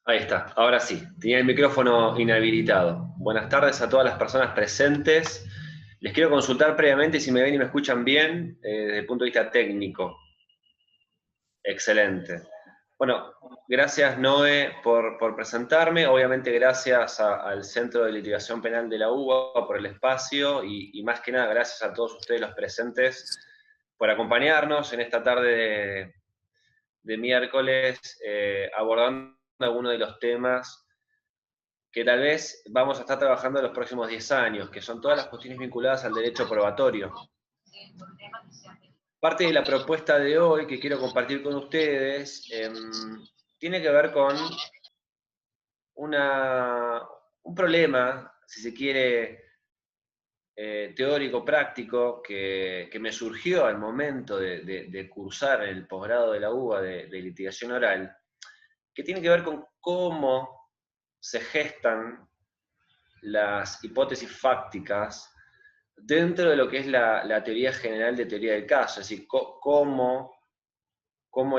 Ahí está, ahora sí, tenía el micrófono inhabilitado. Buenas tardes a todas las personas presentes. Les quiero consultar previamente si me ven y me escuchan bien desde el punto de vista técnico. Excelente. Bueno, gracias Noé por presentarme. Obviamente gracias al Centro de Litigación Penal de la UBA por el espacio y más que nada gracias a todos ustedes los presentes por acompañarnos en esta tarde de miércoles abordando algunos de los temas que tal vez vamos a estar trabajando en los próximos 10 años, que son todas las cuestiones vinculadas al derecho probatorio. Parte de la propuesta de hoy que quiero compartir con ustedes tiene que ver con un problema, si se quiere, teórico, práctico, que me surgió al momento de cursar el posgrado de la UBA de litigación oral, que tiene que ver con cómo se gestan las hipótesis fácticas dentro de lo que es la teoría general de teoría del caso, es decir, cómo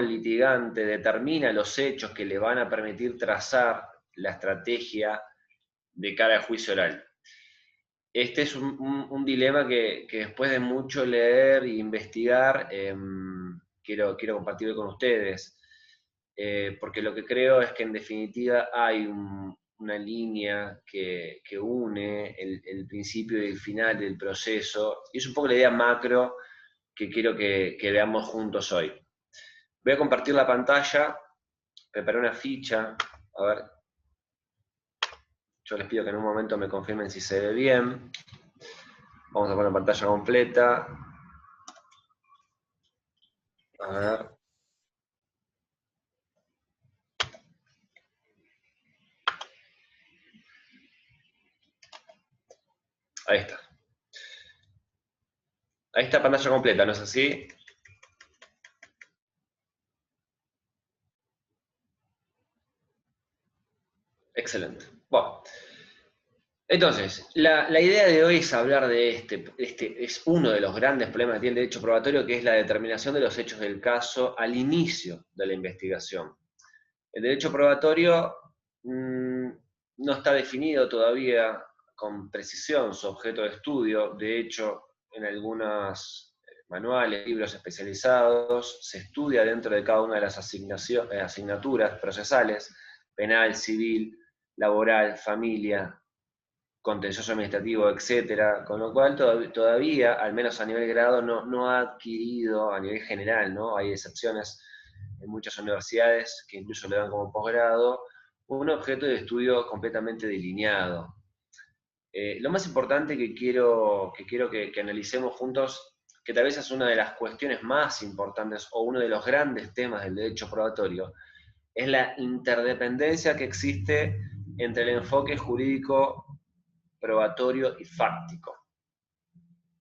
el litigante determina los hechos que le van a permitir trazar la estrategia de cara al juicio oral. Este es un dilema que después de mucho leer e investigar, quiero compartirlo con ustedes, porque lo que creo es que en definitiva hay una línea que une el principio y el final del proceso, y es un poco la idea macro que quiero que veamos juntos hoy. Voy a compartir la pantalla, preparé una ficha, a ver, yo les pido que en un momento me confirmen si se ve bien. Vamos a poner pantalla completa. A ver. Ahí está. Ahí está pantalla completa, ¿no es así? Excelente. Bueno. Entonces, la idea de hoy es hablar de este es uno de los grandes problemas que tiene el derecho probatorio, que es la determinación de los hechos del caso al inicio de la investigación. El derecho probatorio no está definido todavía con precisión su objeto de estudio. De hecho, en algunos manuales, libros especializados, se estudia dentro de cada una de las asignaturas procesales, penal, civil, laboral, familia, contencioso administrativo, etcétera, con lo cual todavía, al menos a nivel grado, no ha adquirido a nivel general, ¿no? Hay excepciones en muchas universidades que incluso le dan como posgrado, un objeto de estudio completamente delineado. Lo más importante que quiero que analicemos juntos, que tal vez es una de las cuestiones más importantes o uno de los grandes temas del derecho probatorio, es la interdependencia que existe entre el enfoque jurídico probatorio y fáctico.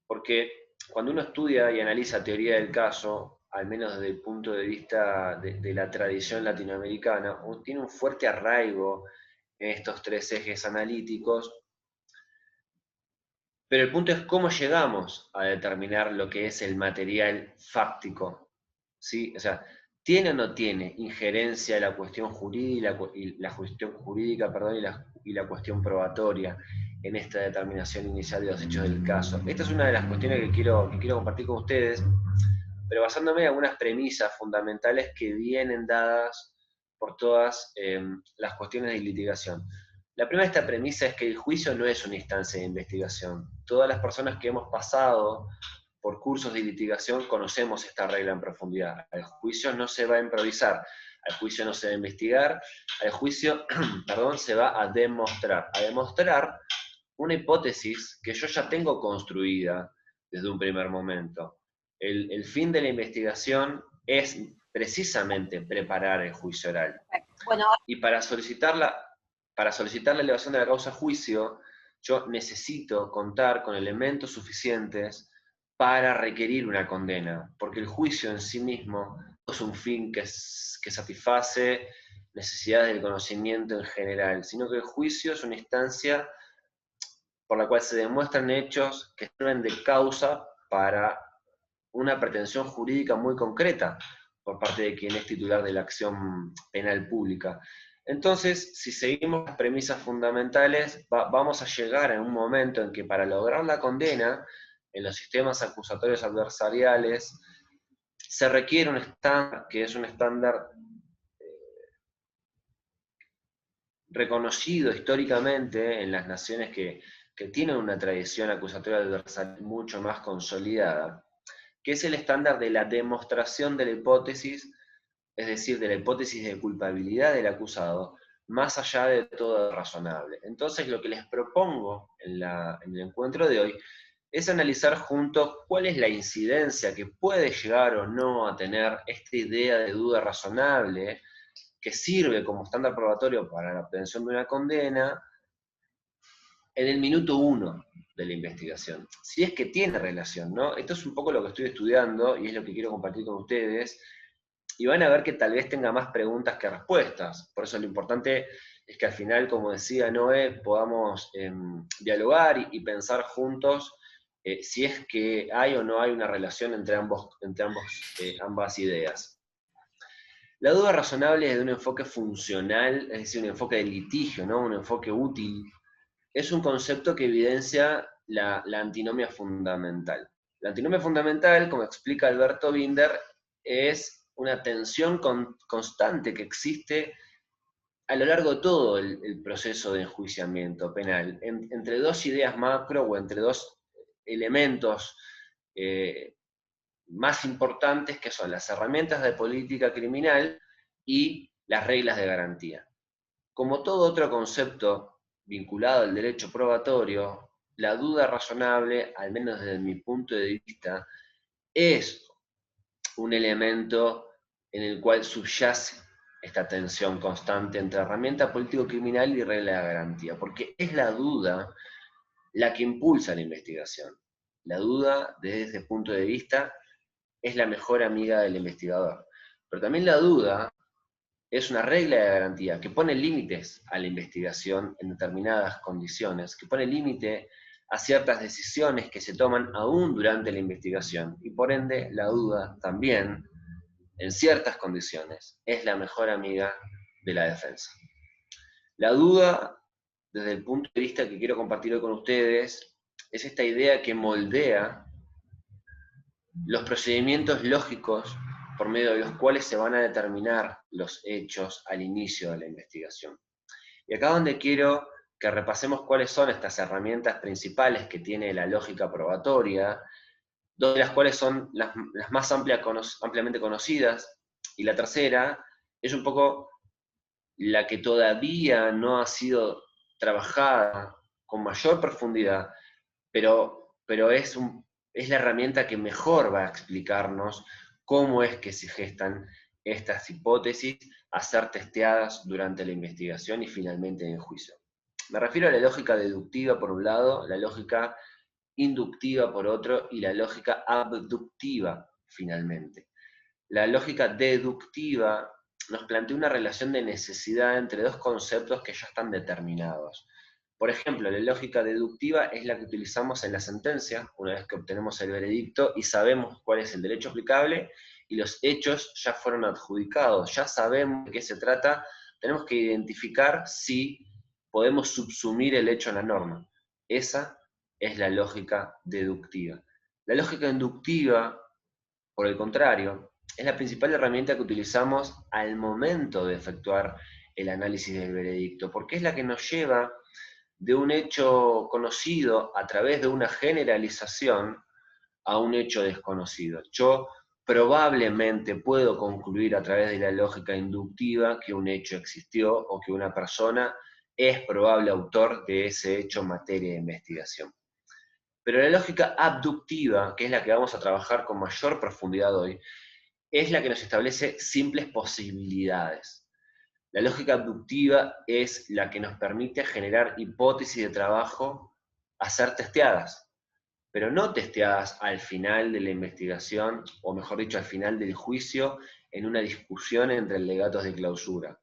Porque cuando uno estudia y analiza teoría del caso, al menos desde el punto de vista de la tradición latinoamericana, tiene un fuerte arraigo en estos tres ejes analíticos, pero el punto es cómo llegamos a determinar lo que es el material fáctico, ¿sí? O sea, ¿tiene o no tiene injerencia la cuestión jurídica, la cuestión jurídica, perdón, y la cuestión probatoria en esta determinación inicial de los hechos del caso? Esta es una de las cuestiones que quiero compartir con ustedes, pero basándome en algunas premisas fundamentales que vienen dadas por todas las cuestiones de litigación. La primera de esta premisa es que el juicio no es una instancia de investigación. Todas las personas que hemos pasado por cursos de litigación conocemos esta regla en profundidad. Al juicio no se va a improvisar, al juicio no se va a investigar, al juicio, perdón, se va a demostrar una hipótesis que yo ya tengo construida desde un primer momento. El fin de la investigación es precisamente preparar el juicio oral. Bueno, y para solicitar la elevación de la causa a juicio, yo necesito contar con elementos suficientes para requerir una condena, porque el juicio en sí mismo no es un fin que satisface necesidades del conocimiento en general, sino que el juicio es una instancia por la cual se demuestran hechos que sirven de causa para una pretensión jurídica muy concreta por parte de quien es titular de la acción penal pública. Entonces, si seguimos las premisas fundamentales, vamos a llegar a un momento en que para lograr la condena, en los sistemas acusatorios adversariales, se requiere un estándar, que es un estándar reconocido históricamente en las naciones que tienen una tradición acusatoria adversarial mucho más consolidada, que es el estándar de la demostración de la hipótesis, es decir, de la hipótesis de culpabilidad del acusado, más allá de todo razonable. Entonces, lo que les propongo en el encuentro de hoy es analizar juntos cuál es la incidencia que puede llegar o no a tener esta idea de duda razonable, que sirve como estándar probatorio para la obtención de una condena, en el minuto 1 de la investigación. Si es que tiene relación, ¿no? Esto es un poco lo que estoy estudiando y es lo que quiero compartir con ustedes. Y van a ver que tal vez tenga más preguntas que respuestas. Por eso lo importante es que al final, como decía Noé, podamos dialogar y pensar juntos si es que hay o no hay una relación entre ambas ideas. La duda razonable desde un enfoque funcional, es decir, un enfoque de litigio, ¿no? Un enfoque útil, es un concepto que evidencia la antinomia fundamental. La antinomia fundamental, como explica Alberto Binder, es una tensión constante que existe a lo largo de todo el proceso de enjuiciamiento penal, entre dos ideas macro o entre dos elementos más importantes, que son las herramientas de política criminal y las reglas de garantía. Como todo otro concepto vinculado al derecho probatorio, la duda razonable, al menos desde mi punto de vista, es un elemento en el cual subyace esta tensión constante entre herramienta político-criminal y regla de garantía, porque es la duda la que impulsa la investigación. La duda, desde ese punto de vista, es la mejor amiga del investigador. Pero también la duda es una regla de garantía que pone límites a la investigación en determinadas condiciones, que pone límite a ciertas decisiones que se toman aún durante la investigación. Y por ende, la duda también, en ciertas condiciones, es la mejor amiga de la defensa. La duda, desde el punto de vista que quiero compartir hoy con ustedes, es esta idea que moldea los procedimientos lógicos por medio de los cuales se van a determinar los hechos al inicio de la investigación. Y acá donde quiero que repasemos cuáles son estas herramientas principales que tiene la lógica probatoria, dos de las cuales son las más ampliamente conocidas, y la tercera es un poco la que todavía no ha sido trabajada con mayor profundidad, pero es la herramienta que mejor va a explicarnos cómo es que se gestan estas hipótesis a ser testeadas durante la investigación y finalmente en el juicio. Me refiero a la lógica deductiva por un lado, la lógica inductiva por otro y la lógica abductiva finalmente. La lógica deductiva nos plantea una relación de necesidad entre dos conceptos que ya están determinados. Por ejemplo, la lógica deductiva es la que utilizamos en la sentencia, una vez que obtenemos el veredicto y sabemos cuál es el derecho aplicable y los hechos ya fueron adjudicados, ya sabemos de qué se trata, tenemos que identificar si podemos subsumir el hecho en la norma. Esa es la lógica deductiva. La lógica inductiva, por el contrario, es la principal herramienta que utilizamos al momento de efectuar el análisis del veredicto, porque es la que nos lleva de un hecho conocido a través de una generalización a un hecho desconocido. Yo probablemente puedo concluir a través de la lógica inductiva que un hecho existió o que una persona es probable autor de ese hecho en materia de investigación. Pero la lógica abductiva, que es la que vamos a trabajar con mayor profundidad hoy, es la que nos establece simples posibilidades. La lógica abductiva es la que nos permite generar hipótesis de trabajo a ser testeadas, pero no testeadas al final de la investigación, o mejor dicho, al final del juicio, en una discusión entre legatos de clausura.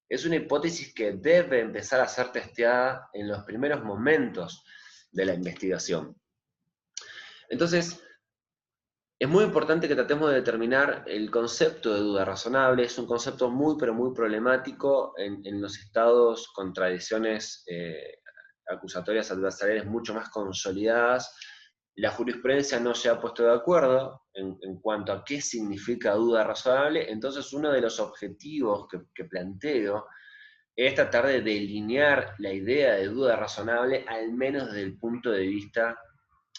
Es una hipótesis que debe empezar a ser testeada en los primeros momentos de la investigación. Entonces, Es muy importante que tratemos de determinar el concepto de duda razonable. Es un concepto muy, pero muy problemático en los estados con tradiciones acusatorias adversariales mucho más consolidadas. La jurisprudencia no se ha puesto de acuerdo en cuanto a qué significa duda razonable. Entonces, uno de los objetivos que planteo es tratar de delinear la idea de duda razonable, al menos desde el punto de vista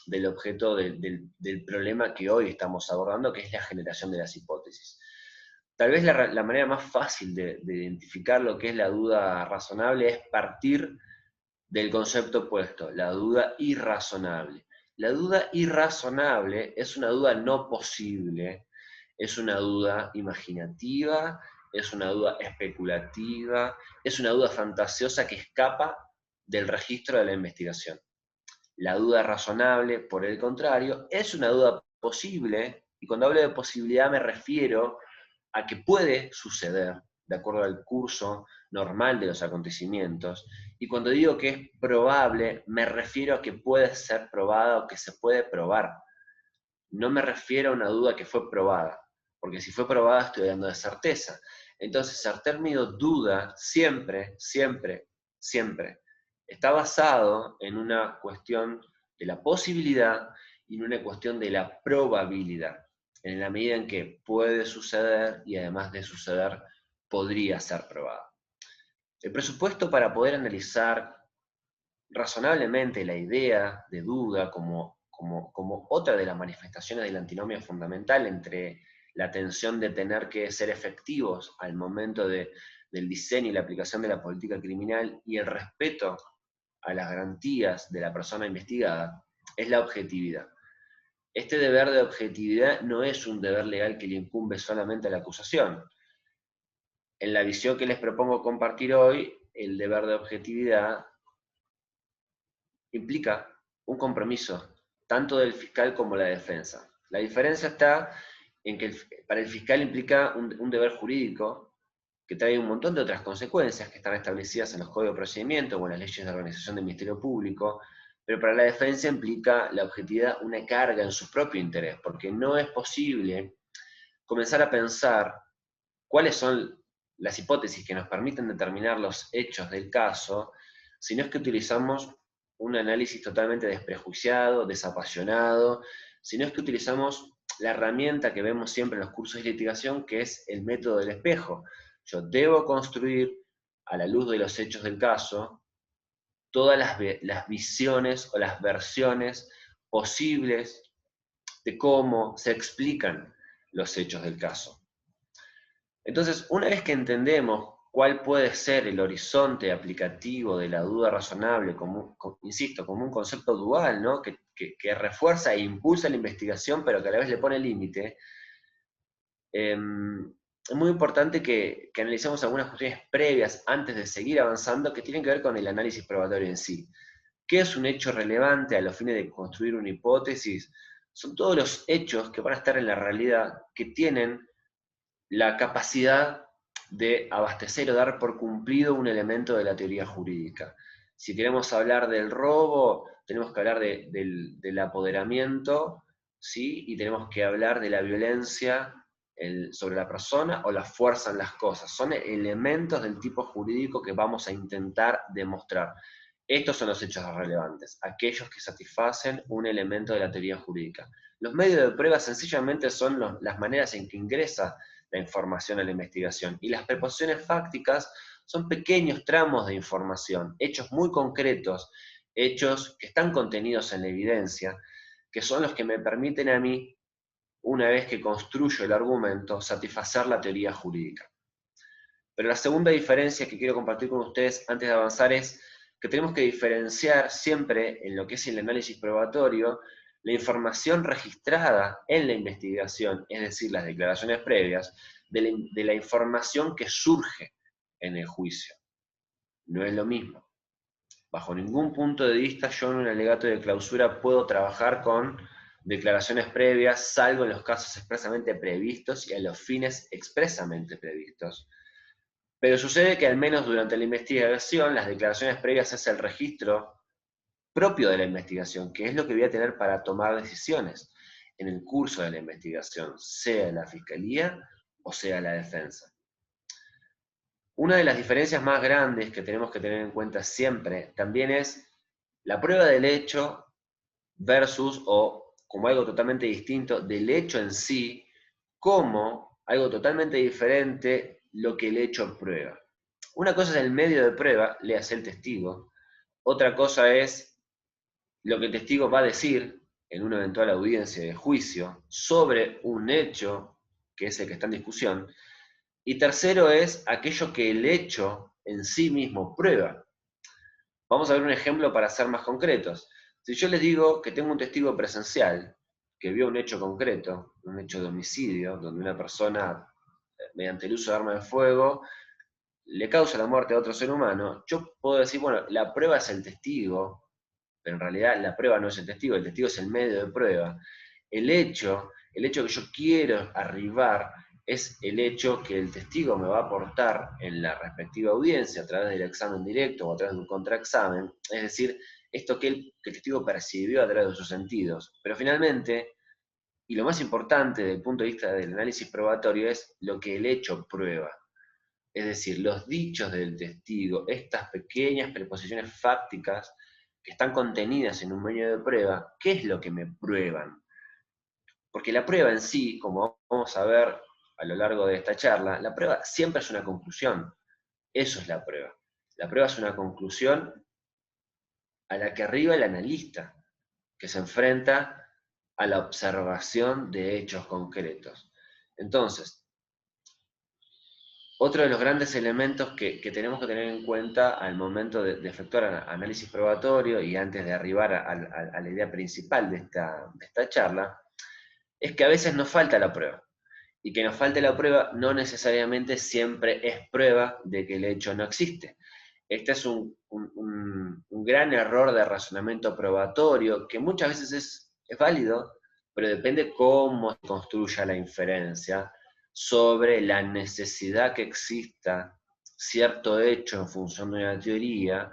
del objeto del problema que hoy estamos abordando, que es la generación de las hipótesis. Tal vez la manera más fácil de identificar lo que es la duda razonable es partir del concepto opuesto, la duda irrazonable. La duda irrazonable es una duda no posible, es una duda imaginativa, es una duda especulativa, es una duda fantasiosa que escapa del registro de la investigación. La duda razonable, por el contrario, es una duda posible, y cuando hablo de posibilidad me refiero a que puede suceder de acuerdo al curso normal de los acontecimientos, y cuando digo que es probable, me refiero a que puede ser probada o que se puede probar. No me refiero a una duda que fue probada, porque si fue probada estoy hablando de certeza. Entonces, el término duda siempre, siempre, siempre está basado en una cuestión de la posibilidad y en una cuestión de la probabilidad, en la medida en que puede suceder y además de suceder, podría ser probada. El presupuesto para poder analizar razonablemente la idea de duda como otra de las manifestaciones de la antinomia fundamental entre la tensión de tener que ser efectivos al momento del diseño y la aplicación de la política criminal y el respeto a las garantías de la persona investigada, es la objetividad. Este deber de objetividad no es un deber legal que le incumbe solamente a la acusación. En la visión que les propongo compartir hoy, el deber de objetividad implica un compromiso, tanto del fiscal como la defensa. La diferencia está en que para el fiscal implica un deber jurídico que trae un montón de otras consecuencias que están establecidas en los códigos de procedimiento o en las leyes de organización del Ministerio Público, pero para la defensa implica la objetividad una carga en su propio interés, porque no es posible comenzar a pensar cuáles son las hipótesis que nos permiten determinar los hechos del caso, si no es que utilizamos un análisis totalmente desprejuiciado, desapasionado, si no es que utilizamos la herramienta que vemos siempre en los cursos de litigación, que es el método del espejo. Yo debo construir, a la luz de los hechos del caso, todas las visiones o las versiones posibles de cómo se explican los hechos del caso. Entonces, una vez que entendemos cuál puede ser el horizonte aplicativo de la duda razonable, insisto, como un concepto dual, ¿no? que refuerza e impulsa la investigación, pero que a la vez le pone límite, es muy importante que analicemos algunas cuestiones previas antes de seguir avanzando que tienen que ver con el análisis probatorio en sí. ¿Qué es un hecho relevante a los fines de construir una hipótesis? Son todos los hechos que van a estar en la realidad que tienen la capacidad de abastecer o dar por cumplido un elemento de la teoría jurídica. Si queremos hablar del robo, tenemos que hablar del apoderamiento, ¿sí? Y tenemos que hablar de la violencia sobre la persona o la fuerza en las cosas. Son elementos del tipo jurídico que vamos a intentar demostrar. Estos son los hechos relevantes, aquellos que satisfacen un elemento de la teoría jurídica. Los medios de prueba sencillamente son las maneras en que ingresa la información a la investigación. Y las preposiciones fácticas son pequeños tramos de información, hechos muy concretos, hechos que están contenidos en la evidencia, que son los que me permiten a mí, una vez que construyo el argumento, satisfacer la teoría jurídica. Pero la segunda diferencia que quiero compartir con ustedes antes de avanzar es que tenemos que diferenciar siempre en lo que es el análisis probatorio la información registrada en la investigación, es decir, las declaraciones previas, de la información que surge en el juicio. No es lo mismo. Bajo ningún punto de vista yo en un alegato de clausura puedo trabajar con declaraciones previas, salvo en los casos expresamente previstos y a los fines expresamente previstos. Pero sucede que al menos durante la investigación las declaraciones previas es el registro propio de la investigación, que es lo que voy a tener para tomar decisiones. en el curso de la investigación, sea la fiscalía o sea la defensa. Una de las diferencias más grandes que tenemos que tener en cuenta siempre también es la prueba del hecho versus, o como algo totalmente distinto, del hecho en sí, como algo totalmente diferente lo que el hecho prueba. Una cosa es el medio de prueba, le hace el testigo. Otra cosa es lo que el testigo va a decir en una eventual audiencia de juicio sobre un hecho, que es el que está en discusión. Y tercero es aquello que el hecho en sí mismo prueba. Vamos a ver un ejemplo para ser más concretos. Si yo les digo que tengo un testigo presencial que vio un hecho concreto, un hecho de homicidio, donde una persona, mediante el uso de arma de fuego, le causa la muerte a otro ser humano, yo puedo decir, bueno, la prueba es el testigo, pero en realidad la prueba no es el testigo es el medio de prueba. El hecho que yo quiero arribar es el hecho que el testigo me va a aportar en la respectiva audiencia a través del examen directo o a través de un contraexamen, es decir, esto que el testigo percibió a través de sus sentidos. Pero finalmente, y lo más importante desde el punto de vista del análisis probatorio, es lo que el hecho prueba. Es decir, los dichos del testigo, estas pequeñas preposiciones fácticas que están contenidas en un medio de prueba, ¿qué es lo que me prueban? Porque la prueba en sí, como vamos a ver a lo largo de esta charla, la prueba siempre es una conclusión. Eso es la prueba. La prueba es una conclusión a la que arriba el analista, que se enfrenta a la observación de hechos concretos. Entonces, otro de los grandes elementos que tenemos que tener en cuenta al momento de efectuar análisis probatorio y antes de arribar a la idea principal de esta charla, es que a veces nos falta la prueba. Y que nos falte la prueba no necesariamente siempre es prueba de que el hecho no existe. Este es un gran error de razonamiento probatorio que muchas veces es válido, pero depende cómo se construya la inferencia sobre la necesidad que exista cierto hecho en función de una teoría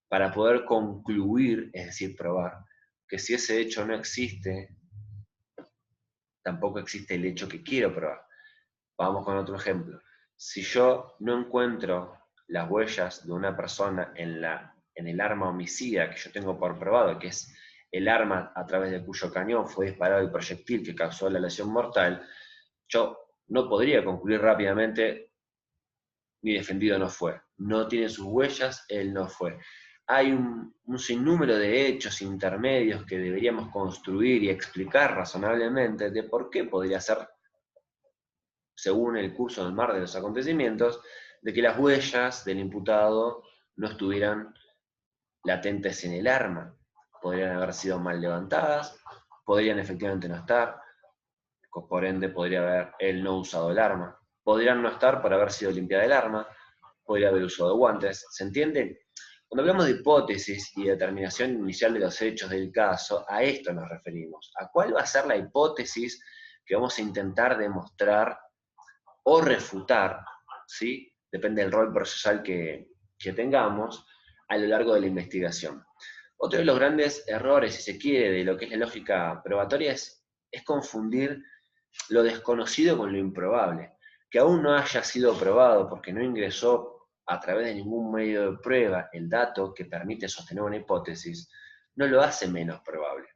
para poder concluir, es decir, probar, que si ese hecho no existe, tampoco existe el hecho que quiero probar. Vamos con otro ejemplo. Si yo no encuentro las huellas de una persona en el arma homicida que yo tengo por probado, que es el arma a través de cuyo cañón fue disparado el proyectil que causó la lesión mortal, yo no podría concluir rápidamente mi defendido no fue. No tiene sus huellas, él no fue. Hay un sinnúmero de hechos intermedios que deberíamos construir y explicar razonablemente de por qué podría ser, según el curso del mar de los acontecimientos, de que las huellas del imputado no estuvieran latentes en el arma. Podrían haber sido mal levantadas, podrían efectivamente no estar, por ende podría haber él no usado el arma. Podrían no estar por haber sido limpiada el arma, podría haber usado guantes. ¿Se entiende? Cuando hablamos de hipótesis y determinación inicial de los hechos del caso, a esto nos referimos. ¿A cuál va a ser la hipótesis que vamos a intentar demostrar o refutar, ¿sí? Depende del rol procesal que tengamos a lo largo de la investigación? Otro de los grandes errores, si se quiere, de lo que es la lógica probatoria es confundir lo desconocido con lo improbable. Que aún no haya sido probado porque no ingresó a través de ningún medio de prueba el dato que permite sostener una hipótesis, no lo hace menos probable.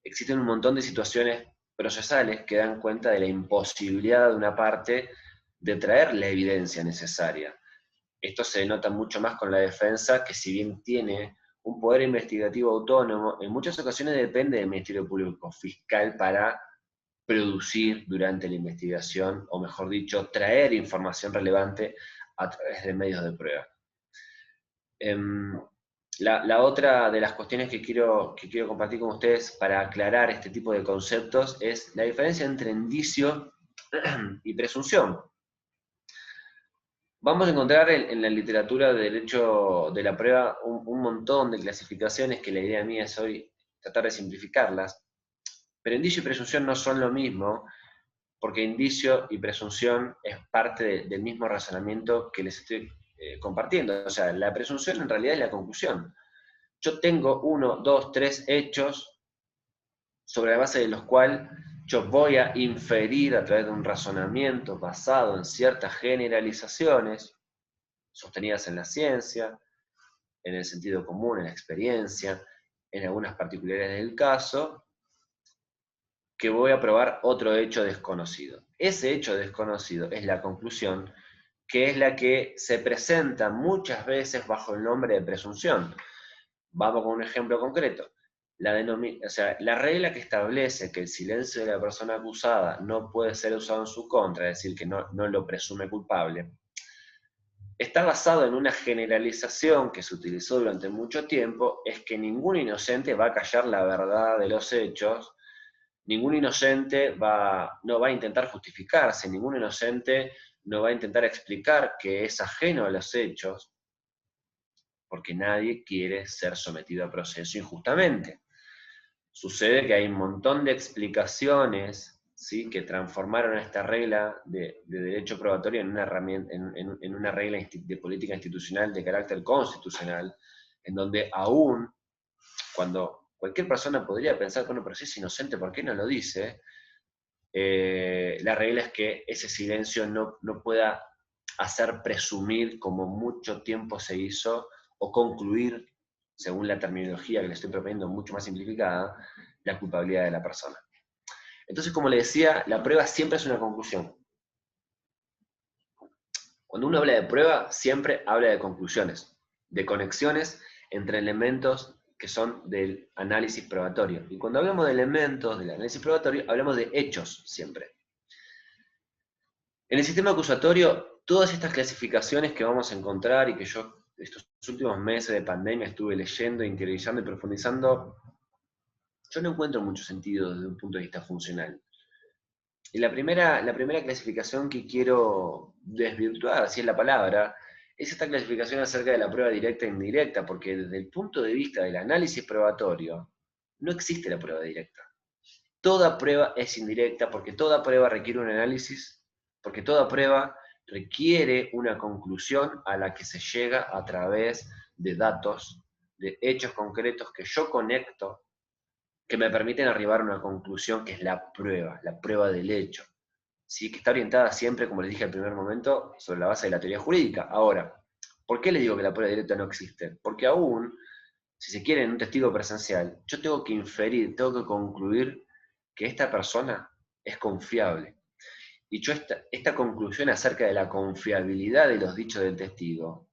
Existen un montón de situaciones procesales que dan cuenta de la imposibilidad de una parte de traer la evidencia necesaria. Esto se denota mucho más con la defensa, que si bien tiene un poder investigativo autónomo, en muchas ocasiones depende del Ministerio Público Fiscal para producir durante la investigación, o mejor dicho, traer información relevante a través de medios de prueba. La otra de las cuestiones que quiero compartir con ustedes para aclarar este tipo de conceptos es la diferencia entre indicio y presunción. Vamos a encontrar en la literatura de derecho de la prueba un montón de clasificaciones que la idea mía es hoy tratar de simplificarlas, pero indicio y presunción no son lo mismo, porque indicio y presunción es parte del mismo razonamiento que les estoy compartiendo. O sea, la presunción en realidad es la conclusión. Yo tengo 1, 2, 3 hechos sobre la base de los cuales yo voy a inferir a través de un razonamiento basado en ciertas generalizaciones sostenidas en la ciencia, en el sentido común, en la experiencia, en algunas particularidades del caso, que voy a probar otro hecho desconocido. Ese hecho desconocido es la conclusión, que es la que se presenta muchas veces bajo el nombre de presunción. Vamos con un ejemplo concreto. La regla que establece que el silencio de la persona acusada no puede ser usado en su contra, es decir, que no lo presume culpable, está basado en una generalización que se utilizó durante mucho tiempo, es que ningún inocente va a callar la verdad de los hechos, ningún inocente no va a intentar justificarse, ningún inocente no va a intentar explicar que es ajeno a los hechos, porque nadie quiere ser sometido a proceso injustamente. Sucede que hay un montón de explicaciones, ¿sí?, que transformaron esta regla de derecho probatorio en una herramienta, en una regla de política institucional de carácter constitucional, en donde aún cuando cualquier persona podría pensar, bueno, pero si es inocente, ¿por qué no lo dice? La regla es que ese silencio no pueda hacer presumir, como mucho tiempo se hizo, o concluir, según la terminología que le estoy proponiendo mucho más simplificada, la culpabilidad de la persona. Entonces, como le decía, la prueba siempre es una conclusión. Cuando uno habla de prueba, siempre habla de conclusiones, de conexiones entre elementos que son del análisis probatorio. Y cuando hablamos de elementos del análisis probatorio, hablamos de hechos siempre. En el sistema acusatorio, todas estas clasificaciones que vamos a encontrar y que yo estos últimos meses de pandemia estuve leyendo, interiorizando y profundizando, yo no encuentro mucho sentido desde un punto de vista funcional. Y la primera clasificación que quiero desvirtuar, así es la palabra, es esta clasificación acerca de la prueba directa e indirecta, porque desde el punto de vista del análisis probatorio, no existe la prueba directa. Toda prueba es indirecta porque toda prueba requiere un análisis, porque toda prueba requiere una conclusión a la que se llega a través de datos, de hechos concretos que yo conecto, que me permiten arribar a una conclusión que es la prueba del hecho. ¿Sí? Que está orientada siempre, como les dije al primer momento, sobre la base de la teoría jurídica. Ahora, ¿por qué les digo que la prueba directa no existe? Porque aún, si se quiere en un testigo presencial, yo tengo que inferir, tengo que concluir que esta persona es confiable. Y yo esta conclusión acerca de la confiabilidad de los dichos del testigo,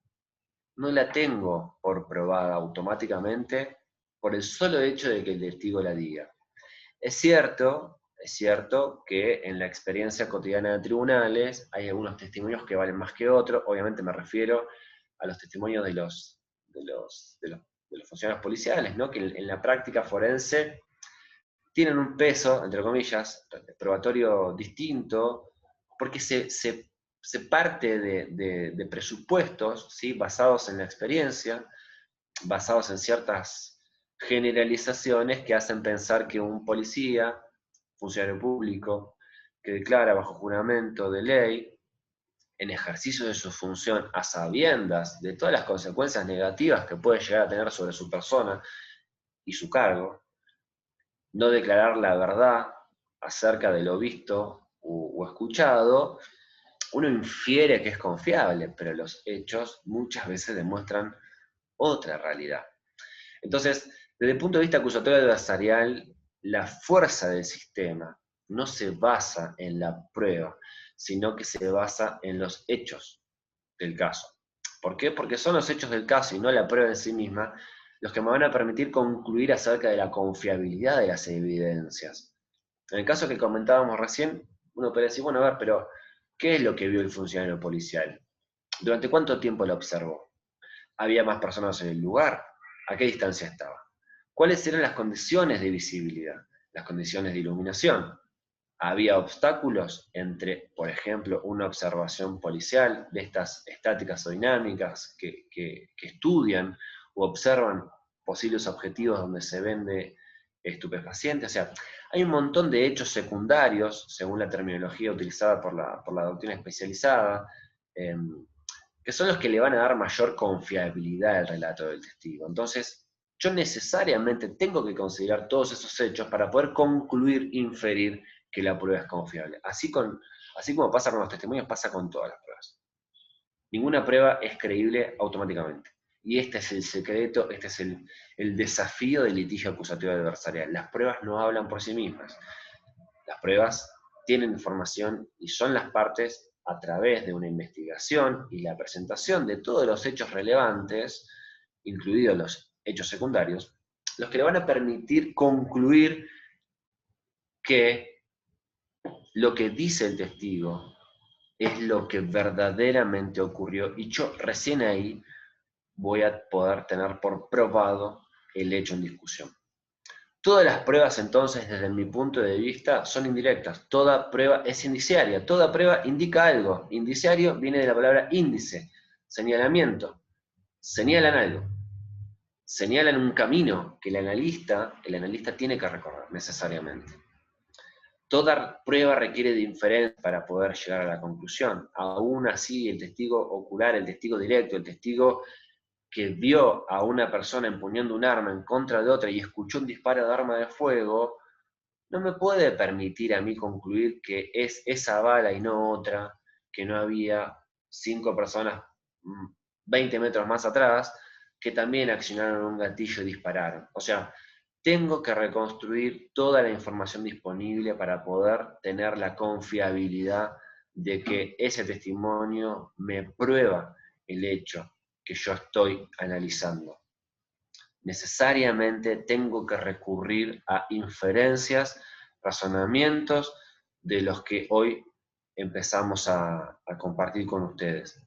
no la tengo por probada automáticamente por el solo hecho de que el testigo la diga. Es cierto que en la experiencia cotidiana de tribunales hay algunos testimonios que valen más que otros, obviamente me refiero a los testimonios de los funcionarios policiales, ¿no? Que en la práctica forense tienen un peso, entre comillas, probatorio distinto, porque se parte de presupuestos, ¿sí?, basados en la experiencia, basados en ciertas generalizaciones que hacen pensar que un policía, funcionario público, que declara bajo juramento de ley, en ejercicio de su función a sabiendas de todas las consecuencias negativas que puede llegar a tener sobre su persona y su cargo, no declarar la verdad acerca de lo visto o escuchado, uno infiere que es confiable, pero los hechos muchas veces demuestran otra realidad. Entonces, desde el punto de vista acusatorio adversarial, la fuerza del sistema no se basa en la prueba, sino que se basa en los hechos del caso. ¿Por qué? Porque son los hechos del caso y no la prueba en sí misma los que me van a permitir concluir acerca de la confiabilidad de las evidencias. En el caso que comentábamos recién, uno puede decir, bueno, a ver, pero ¿qué es lo que vio el funcionario policial? ¿Durante cuánto tiempo lo observó? ¿Había más personas en el lugar? ¿A qué distancia estaba? ¿Cuáles eran las condiciones de visibilidad? Las condiciones de iluminación. ¿Había obstáculos entre, por ejemplo, una observación policial de estas estáticas o dinámicas que estudian o observan posibles objetivos donde se vende estupefacientes? O sea, hay un montón de hechos secundarios, según la terminología utilizada por la doctrina especializada, que son los que le van a dar mayor confiabilidad al relato del testigo. Entonces, yo necesariamente tengo que considerar todos esos hechos para poder concluir, inferir que la prueba es confiable. Así como pasa con los testimonios, pasa con todas las pruebas. Ninguna prueba es creíble automáticamente. Y este es el secreto, este es el desafío del litigio acusatorio adversarial. Las pruebas no hablan por sí mismas. Las pruebas tienen información y son las partes, a través de una investigación y la presentación de todos los hechos relevantes, incluidos los hechos secundarios, los que le van a permitir concluir que lo que dice el testigo es lo que verdaderamente ocurrió, y yo recién ahí voy a poder tener por probado el hecho en discusión. Todas las pruebas, entonces, desde mi punto de vista, son indirectas. Toda prueba es indiciaria. Toda prueba indica algo. Indiciario viene de la palabra índice, señalamiento. Señalan algo. Señalan un camino que el analista tiene que recorrer necesariamente. Toda prueba requiere de inferencia para poder llegar a la conclusión. Aún así, el testigo ocular, el testigo directo, el testigo que vio a una persona empuñando un arma en contra de otra y escuchó un disparo de arma de fuego, no me puede permitir a mí concluir que es esa bala y no otra, que no había 5 personas 20 metros más atrás que también accionaron un gatillo y dispararon. O sea, tengo que reconstruir toda la información disponible para poder tener la confiabilidad de que ese testimonio me prueba el hecho que yo estoy analizando. Necesariamente tengo que recurrir a inferencias, razonamientos de los que hoy empezamos a compartir con ustedes.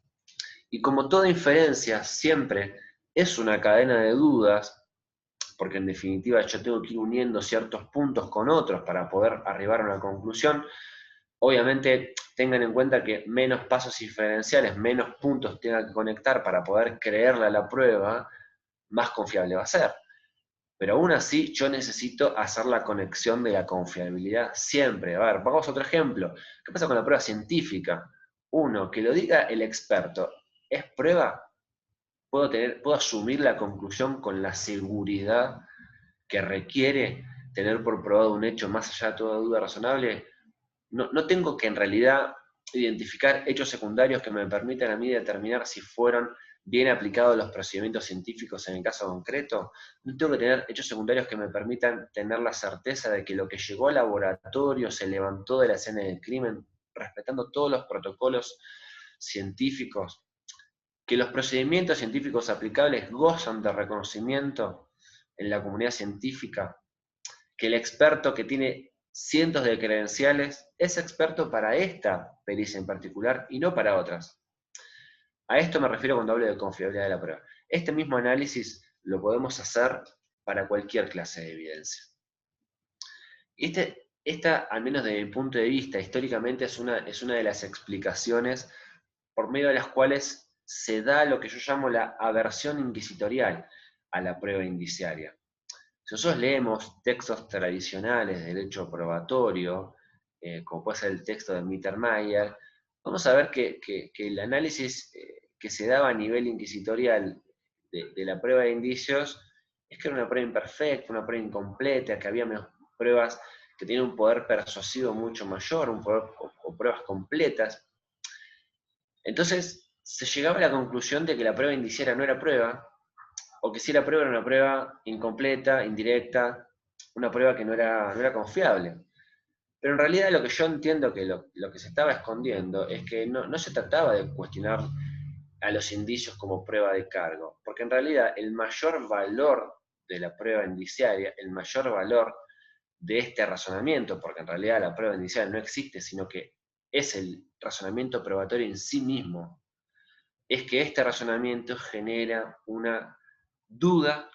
Y como toda inferencia siempre es una cadena de dudas, porque en definitiva yo tengo que ir uniendo ciertos puntos con otros para poder arribar a una conclusión, obviamente tengan en cuenta que menos pasos inferenciales, menos puntos tenga que conectar para poder creerle a la prueba, más confiable va a ser. Pero aún así yo necesito hacer la conexión de la confiabilidad siempre. A ver, pongamos otro ejemplo. ¿Qué pasa con la prueba científica? Uno, que lo diga el experto, ¿es prueba? ¿Puedo asumir la conclusión con la seguridad que requiere tener por probado un hecho más allá de toda duda razonable? No tengo que en realidad identificar hechos secundarios que me permitan a mí determinar si fueron bien aplicados los procedimientos científicos en el caso concreto. No tengo que tener hechos secundarios que me permitan tener la certeza de que lo que llegó al laboratorio se levantó de la escena del crimen, respetando todos los protocolos científicos, que los procedimientos científicos aplicables gozan de reconocimiento en la comunidad científica, que el experto que tiene cientos de credenciales es experto para esta pericia en particular y no para otras. A esto me refiero cuando hablo de confiabilidad de la prueba. Este mismo análisis lo podemos hacer para cualquier clase de evidencia. Esta, al menos desde mi punto de vista, históricamente es una de las explicaciones por medio de las cuales se da lo que yo llamo la aversión inquisitorial a la prueba indiciaria. Si nosotros leemos textos tradicionales de derecho probatorio, como puede ser el texto de Mittermeier, vamos a ver que el análisis que se daba a nivel inquisitorial de la prueba de indicios es que era una prueba imperfecta, una prueba incompleta, que había menos pruebas que tenían un poder persuasivo mucho mayor, o pruebas completas. Entonces se llegaba a la conclusión de que la prueba indiciaria no era prueba, o que si la prueba era una prueba incompleta, indirecta, una prueba que no era confiable. Pero en realidad lo que yo entiendo que lo que se estaba escondiendo es que no se trataba de cuestionar a los indicios como prueba de cargo, porque en realidad el mayor valor de la prueba indiciaria, el mayor valor de este razonamiento, porque en realidad la prueba indiciaria no existe, sino que es el razonamiento probatorio en sí mismo, es que este razonamiento genera una duda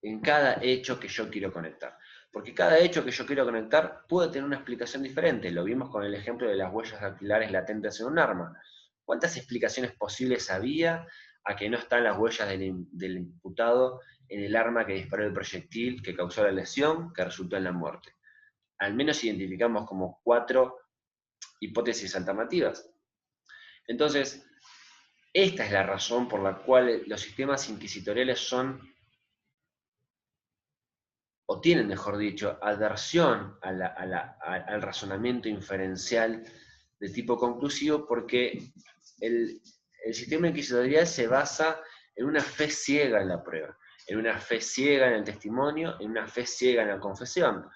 en cada hecho que yo quiero conectar. Porque cada hecho que yo quiero conectar puede tener una explicación diferente. Lo vimos con el ejemplo de las huellas dactilares latentes en un arma. ¿Cuántas explicaciones posibles había a que no están las huellas del imputado en el arma que disparó el proyectil que causó la lesión, que resultó en la muerte? Al menos identificamos como 4 hipótesis alternativas. Entonces, esta es la razón por la cual los sistemas inquisitoriales son o tienen, mejor dicho, aversión al razonamiento inferencial de tipo conclusivo, porque el, el sistema inquisitorial se basa en una fe ciega en la prueba, en una fe ciega en el testimonio, en una fe ciega en la confesión.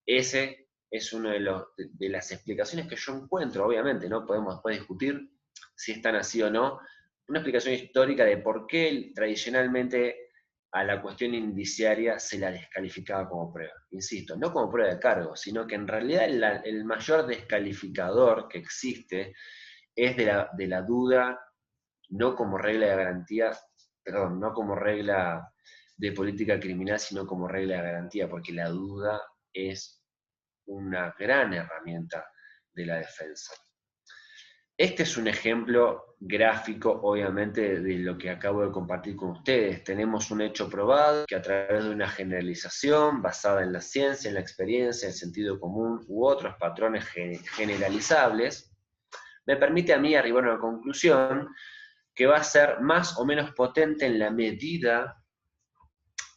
Ese es una de las explicaciones que yo encuentro, obviamente, ¿no? Podemos después discutir si están así o no, una explicación histórica de por qué tradicionalmente a la cuestión indiciaria se la descalificaba como prueba. Insisto, no como prueba de cargo, sino que en realidad el mayor descalificador que existe es de la duda, no como regla de garantía, perdón, no como regla de política criminal, sino como regla de garantía, porque la duda es una gran herramienta de la defensa. Este es un ejemplo gráfico, obviamente, de lo que acabo de compartir con ustedes. Tenemos un hecho probado que a través de una generalización basada en la ciencia, en la experiencia, el sentido común u otros patrones generalizables, me permite a mí arribar a una conclusión que va a ser más o menos potente en la medida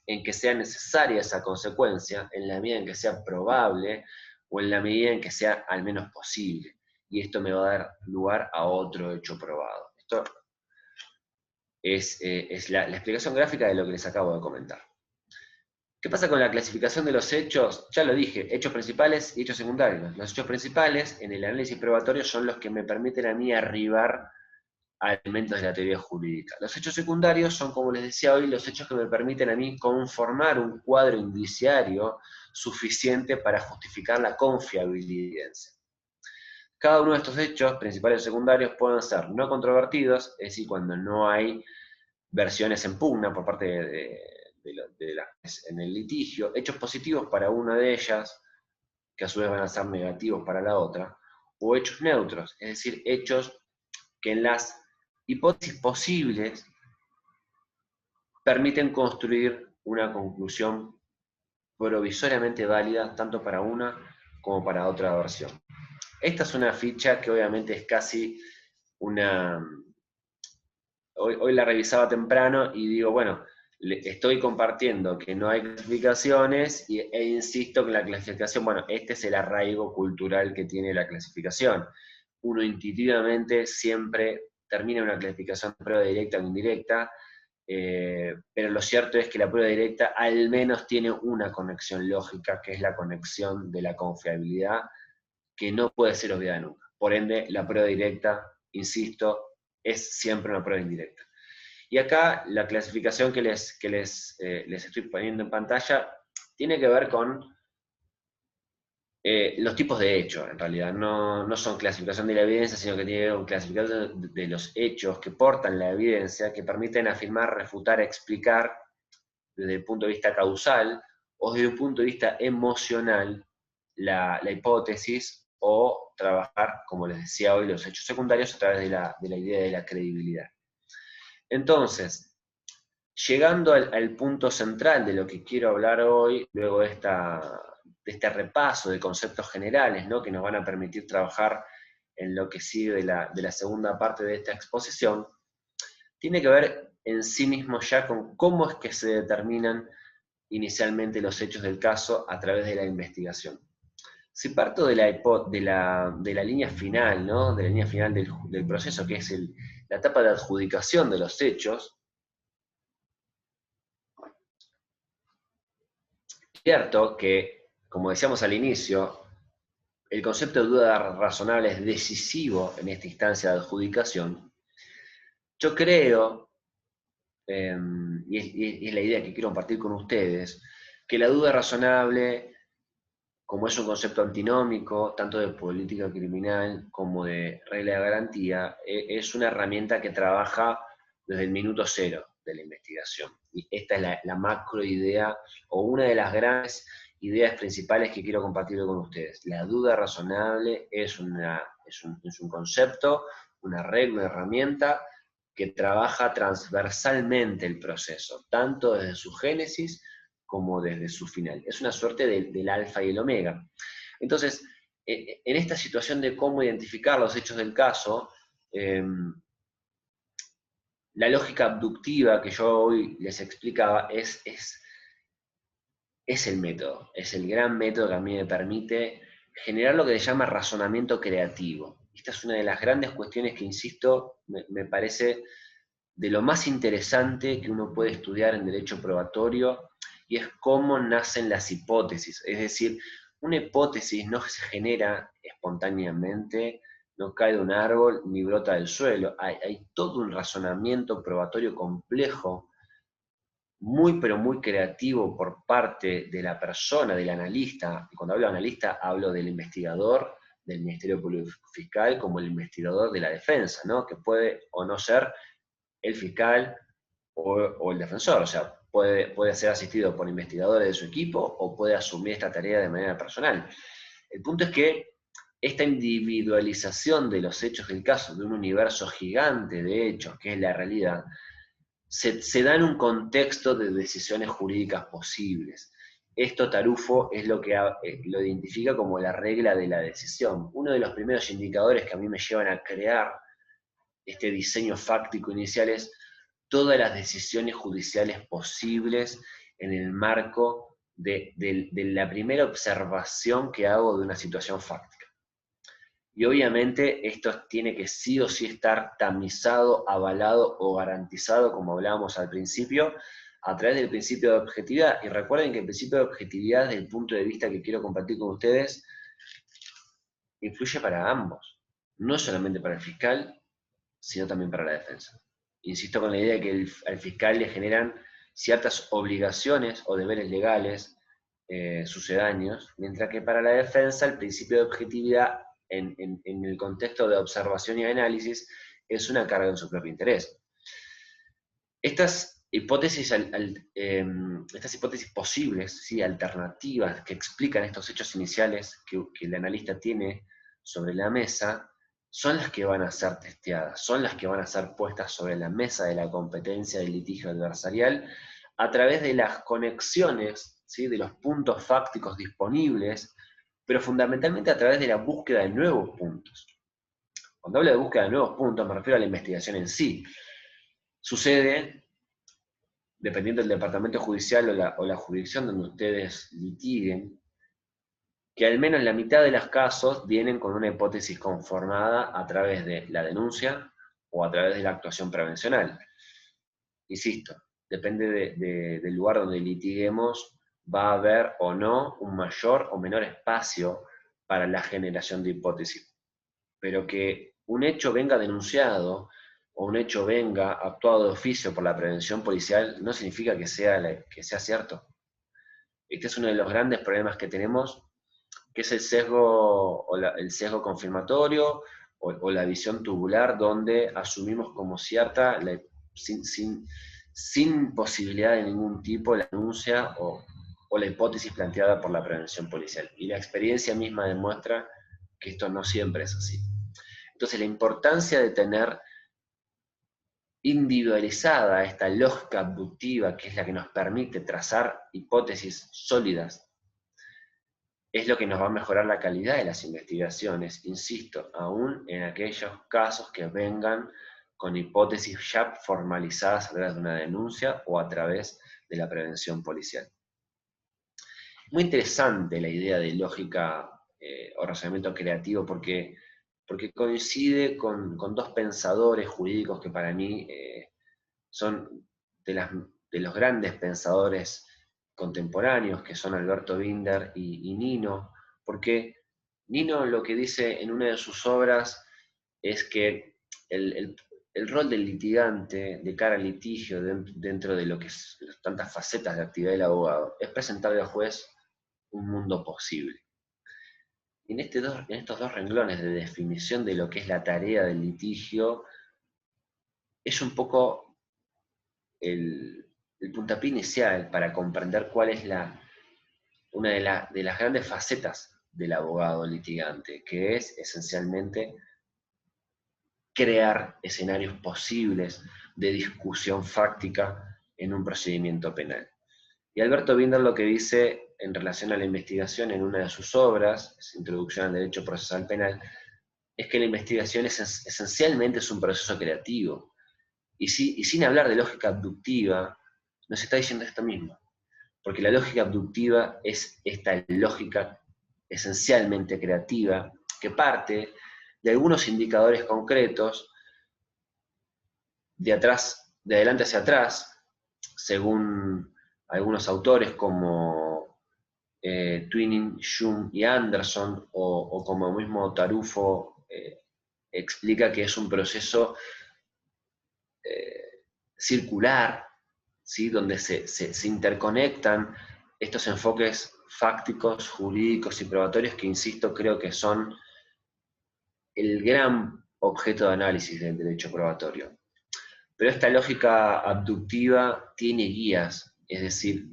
en que sea necesaria esa consecuencia, en la medida en que sea probable o en la medida en que sea al menos posible. Y esto me va a dar lugar a otro hecho probado. Esto es la explicación gráfica de lo que les acabo de comentar. ¿Qué pasa con la clasificación de los hechos? Ya lo dije, hechos principales y hechos secundarios. Los hechos principales en el análisis probatorio son los que me permiten a mí arribar a elementos de la teoría jurídica. Los hechos secundarios son, como les decía hoy, los hechos que me permiten a mí conformar un cuadro indiciario suficiente para justificar la confiabilidad. Cada uno de estos hechos, principales o secundarios, pueden ser no controvertidos, es decir, cuando no hay versiones en pugna por parte en el litigio, hechos positivos para una de ellas, que a su vez van a ser negativos para la otra, o hechos neutros, es decir, hechos que en las hipótesis posibles permiten construir una conclusión provisoriamente válida tanto para una como para otra versión. Esta es una ficha que obviamente es casi una... Hoy la revisaba temprano y digo, bueno, estoy compartiendo que no hay clasificaciones e insisto que la clasificación, bueno, este es el arraigo cultural que tiene la clasificación. Uno intuitivamente siempre termina una clasificación de prueba directa o indirecta, pero lo cierto es que la prueba directa al menos tiene una conexión lógica, que es la conexión de la confiabilidad, que no puede ser obviada nunca. Por ende, la prueba directa, insisto, es siempre una prueba indirecta. Y acá la clasificación que les estoy poniendo en pantalla tiene que ver con los tipos de hechos, en realidad. No son clasificación de la evidencia, sino que tiene que ver con clasificación de los hechos que portan la evidencia, que permiten afirmar, refutar, explicar desde el punto de vista causal o desde un punto de vista emocional la hipótesis o trabajar, como les decía hoy, los hechos secundarios a través de la idea de la credibilidad. Entonces, llegando al punto central de lo que quiero hablar hoy, luego de este repaso de conceptos generales, ¿no?, que nos van a permitir trabajar en lo que sigue de la segunda parte de esta exposición, tiene que ver en sí mismo ya con cómo es que se determinan inicialmente los hechos del caso a través de la investigación. Si parto de la línea final, ¿no?, de la línea final del proceso, que es la etapa de adjudicación de los hechos, es cierto que, como decíamos al inicio, el concepto de duda razonable es decisivo en esta instancia de adjudicación. Yo creo, y es la idea que quiero compartir con ustedes, que la duda razonable, como es un concepto antinómico, tanto de política criminal como de regla de garantía, es una herramienta que trabaja desde el minuto cero de la investigación. Y esta es la macro idea, o una de las grandes ideas principales que quiero compartir con ustedes. La duda razonable es un concepto, una regla, una herramienta que trabaja transversalmente el proceso, tanto desde su génesis como desde su final. Es una suerte del alfa y el omega. Entonces, en esta situación de cómo identificar los hechos del caso, la lógica abductiva que yo hoy les explicaba es es el método, es el gran método que a mí me permite generar lo que se llama razonamiento creativo. Esta es una de las grandes cuestiones que, insisto, me parece de lo más interesante que uno puede estudiar en derecho probatorio, y es cómo nacen las hipótesis. Es decir, una hipótesis no se genera espontáneamente, no cae de un árbol ni brota del suelo. Hay todo un razonamiento probatorio complejo, muy pero muy creativo por parte de la persona, del analista. Y cuando hablo de analista, hablo del investigador del Ministerio Público Fiscal como el investigador de la defensa, ¿no? Que puede o no ser el fiscal o el defensor. O sea, puede ser asistido por investigadores de su equipo o puede asumir esta tarea de manera personal. El punto es que esta individualización de los hechos del caso, de un universo gigante de hechos, que es la realidad, se da en un contexto de decisiones jurídicas posibles. Esto Tarufo es lo que lo identifica como la regla de la decisión. Uno de los primeros indicadores que a mí me llevan a crear este diseño fáctico inicial es todas las decisiones judiciales posibles en el marco de la primera observación que hago de una situación fáctica. Y obviamente esto tiene que sí o sí estar tamizado, avalado o garantizado, como hablábamos al principio, a través del principio de objetividad. Y recuerden que el principio de objetividad, desde el punto de vista que quiero compartir con ustedes, influye para ambos. No solamente para el fiscal, sino también para la defensa. Insisto con la idea de que al fiscal le generan ciertas obligaciones o deberes legales sucedáneos, mientras que para la defensa el principio de objetividad en el contexto de observación y análisis es una carga en su propio interés. Estas hipótesis posibles, ¿sí? Alternativas, que explican estos hechos iniciales que el analista tiene sobre la mesa, son las que van a ser testeadas, son las que van a ser puestas sobre la mesa de la competencia del litigio adversarial a través de las conexiones, ¿sí? De los puntos fácticos disponibles, pero fundamentalmente a través de la búsqueda de nuevos puntos. Cuando hablo de búsqueda de nuevos puntos me refiero a la investigación en sí. Sucede, dependiendo del departamento judicial o la jurisdicción donde ustedes litiguen, que al menos la mitad de los casos vienen con una hipótesis conformada a través de la denuncia o a través de la actuación prevencional. Insisto, depende del lugar donde litiguemos, va a haber o no un mayor o menor espacio para la generación de hipótesis. Pero que un hecho venga denunciado o un hecho venga actuado de oficio por la prevención policial no significa que sea cierto. Este es uno de los grandes problemas que tenemos, que es el sesgo el sesgo confirmatorio o la visión tubular, donde asumimos como cierta, sin posibilidad de ningún tipo, la denuncia o la hipótesis planteada por la prevención policial. Y la experiencia misma demuestra que esto no siempre es así. Entonces, la importancia de tener individualizada esta lógica abductiva, que es la que nos permite trazar hipótesis sólidas, es lo que nos va a mejorar la calidad de las investigaciones, insisto, aún en aquellos casos que vengan con hipótesis ya formalizadas a través de una denuncia o a través de la prevención policial. Muy interesante la idea de lógica o razonamiento creativo porque coincide con dos pensadores jurídicos que para mí son de los grandes pensadores contemporáneos, que son Alberto Binder y Nino, porque Nino lo que dice en una de sus obras es que el rol del litigante de cara al litigio dentro de lo que es tantas facetas de actividad del abogado es presentarle al juez un mundo posible. Y en estos dos renglones de definición de lo que es la tarea del litigio, es un poco el puntapié inicial para comprender cuál es una de las grandes facetas del abogado litigante, que es esencialmente crear escenarios posibles de discusión fáctica en un procedimiento penal. Y Alberto Binder lo que dice en relación a la investigación en una de sus obras, Introducción al Derecho Procesal Penal, es que la investigación esencialmente es un proceso creativo. Y sin hablar de lógica abductiva, nos está diciendo esto mismo. porque la lógica abductiva es esta lógica esencialmente creativa que parte de algunos indicadores concretos de adelante hacia atrás, según algunos autores como Twining, Schum y Anderson, o como mismo Tarufo explica que es un proceso circular, ¿sí? Donde se interconectan estos enfoques fácticos, jurídicos y probatorios que, insisto, creo que son el gran objeto de análisis del derecho probatorio. Pero esta lógica abductiva tiene guías, es decir,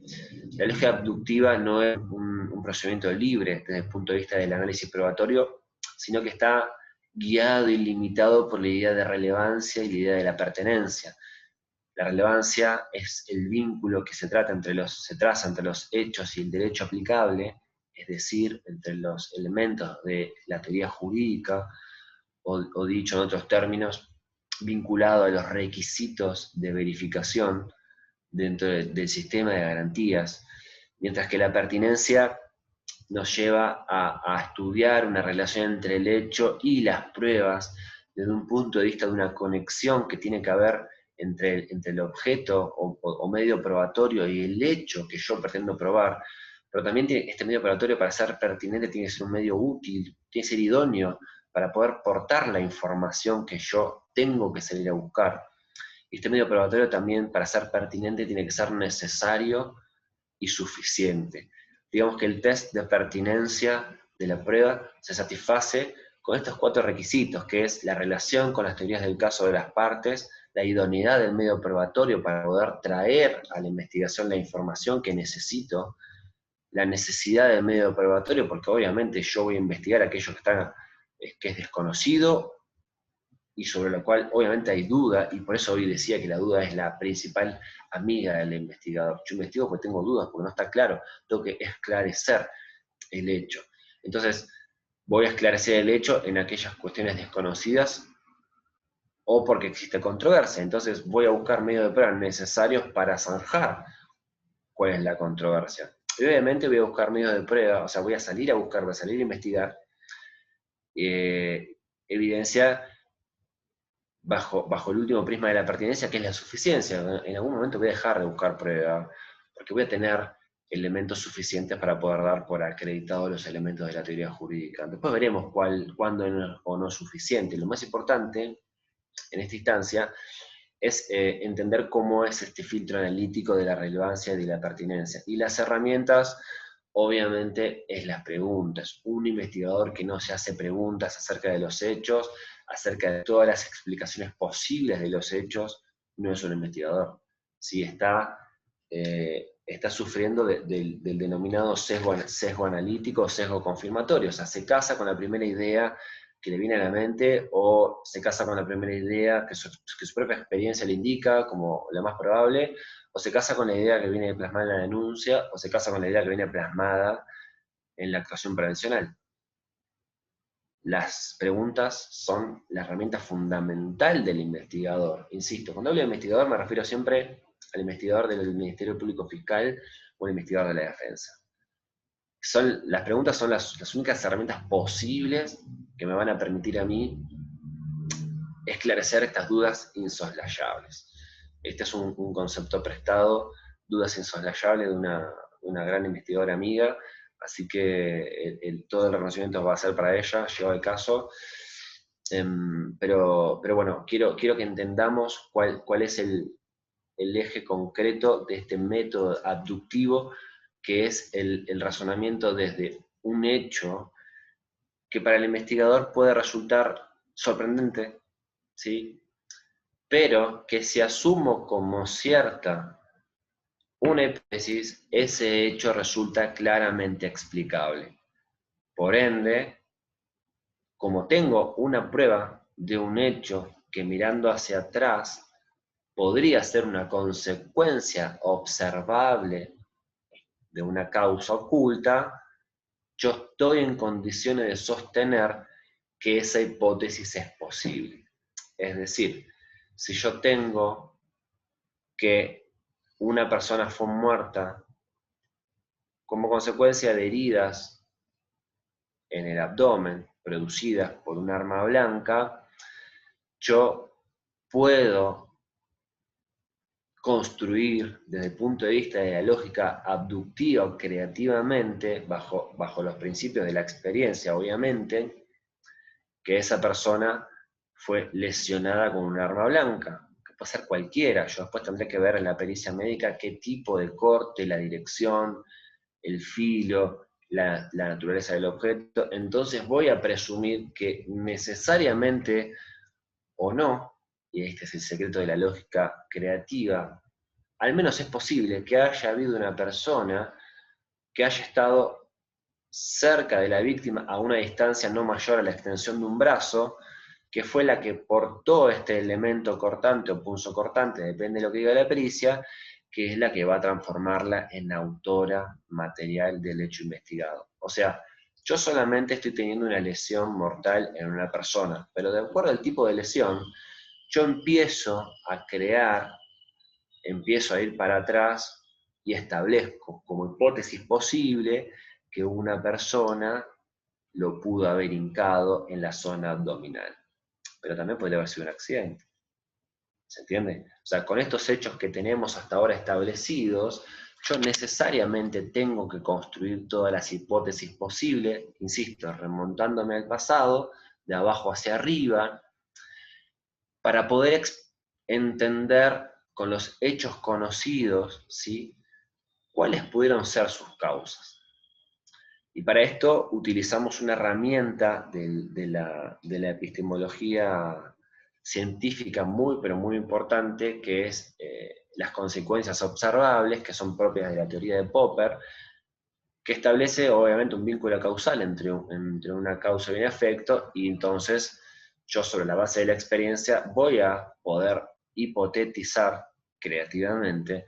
la lógica abductiva no es un procedimiento libre desde el punto de vista del análisis probatorio, sino que está guiado y limitado por la idea de relevancia y la idea de la pertenencia. La relevancia es el vínculo que se traza entre los hechos y el derecho aplicable, es decir, entre los elementos de la teoría jurídica, o dicho en otros términos, vinculado a los requisitos de verificación dentro del sistema de garantías, mientras que la pertinencia nos lleva a estudiar una relación entre el hecho y las pruebas desde un punto de vista de una conexión que tiene que haber entre el objeto o medio probatorio y el hecho que yo pretendo probar, pero también este medio probatorio, para ser pertinente, tiene que ser un medio útil, tiene que ser idóneo para poder portar la información que yo tengo que salir a buscar. Y este medio probatorio también, para ser pertinente, tiene que ser necesario y suficiente. Digamos que el test de pertinencia de la prueba se satisface con estos 4 requisitos, que es la relación con las teorías del caso de las partes, la idoneidad del medio probatorio para poder traer a la investigación la información que necesito, la necesidad del medio probatorio, porque obviamente yo voy a investigar aquello que es desconocido y sobre lo cual obviamente hay duda, y por eso hoy decía que la duda es la principal amiga del investigador. Yo investigo porque tengo dudas, porque no está claro, tengo que esclarecer el hecho. Entonces, voy a esclarecer el hecho en aquellas cuestiones desconocidas o porque existe controversia. Entonces, voy a buscar medios de prueba necesarios para zanjar cuál es la controversia. Y obviamente voy a buscar medios de prueba, o sea, voy a salir a buscar, voy a salir a investigar evidencia bajo el último prisma de la pertinencia, que es la suficiencia. En algún momento voy a dejar de buscar prueba, porque voy a tener elementos suficientes para poder dar por acreditados los elementos de la teoría jurídica. Después veremos cuándo o no es suficiente. Lo más importante en esta instancia es entender cómo es este filtro analítico de la relevancia y de la pertinencia. Y las herramientas, obviamente, es las preguntas. Un investigador que no se hace preguntas acerca de los hechos, acerca de todas las explicaciones posibles de los hechos, no es un investigador. Si está sufriendo del denominado sesgo analítico o sesgo confirmatorio, o sea, se casa con la primera idea que le viene a la mente, o se casa con la primera idea que su propia experiencia le indica como la más probable, o se casa con la idea que viene plasmada en la denuncia, o se casa con la idea que viene plasmada en la actuación prevencional. Las preguntas son la herramienta fundamental del investigador. Insisto, cuando hablo de investigador me refiero siempre al investigador del Ministerio Público Fiscal o al investigador de la defensa. Las preguntas son las únicas herramientas posibles que me van a permitir a mí esclarecer estas dudas insoslayables. Este es un concepto prestado, dudas insoslayables, de una gran investigadora amiga, así que todo el reconocimiento va a ser para ella, llegado el caso. Pero bueno, quiero que entendamos cuál es el eje concreto de este método abductivo, que es el razonamiento desde un hecho que para el investigador puede resultar sorprendente, ¿sí? Pero que si asumo como cierta una hipótesis, ese hecho resulta claramente explicable. Por ende, como tengo una prueba de un hecho que mirando hacia atrás podría ser una consecuencia observable de una causa oculta, yo estoy en condiciones de sostener que esa hipótesis es posible. Es decir, si yo tengo que una persona fue muerta como consecuencia de heridas en el abdomen producidas por un arma blanca, yo puedo construir desde el punto de vista de la lógica abductiva creativamente, bajo los principios de la experiencia, obviamente, que esa persona fue lesionada con un arma blanca, que puede ser cualquiera. Yo después tendré que ver en la pericia médica qué tipo de corte, la dirección, el filo, la naturaleza del objeto. Entonces voy a presumir que necesariamente o no, y este es el secreto de la lógica creativa, al menos es posible que haya habido una persona que haya estado cerca de la víctima a una distancia no mayor a la extensión de un brazo, que fue la que portó este elemento cortante o punzocortante, depende de lo que diga la pericia, que es la que va a transformarla en autora material del hecho investigado. O sea, yo solamente estoy teniendo una lesión mortal en una persona, pero de acuerdo al tipo de lesión, yo empiezo a crear, empiezo a ir para atrás y establezco como hipótesis posible que una persona lo pudo haber hincado en la zona abdominal. Pero también podría haber sido un accidente. ¿Se entiende? O sea, con estos hechos que tenemos hasta ahora establecidos, yo necesariamente tengo que construir todas las hipótesis posibles, insisto, remontándome al pasado, de abajo hacia arriba, para poder entender con los hechos conocidos, ¿sí?, cuáles pudieron ser sus causas. Y para esto utilizamos una herramienta de la epistemología científica muy, pero muy importante, que es las consecuencias observables, que son propias de la teoría de Popper, que establece obviamente un vínculo causal entre una causa y un efecto, y entonces yo sobre la base de la experiencia voy a poder hipotetizar creativamente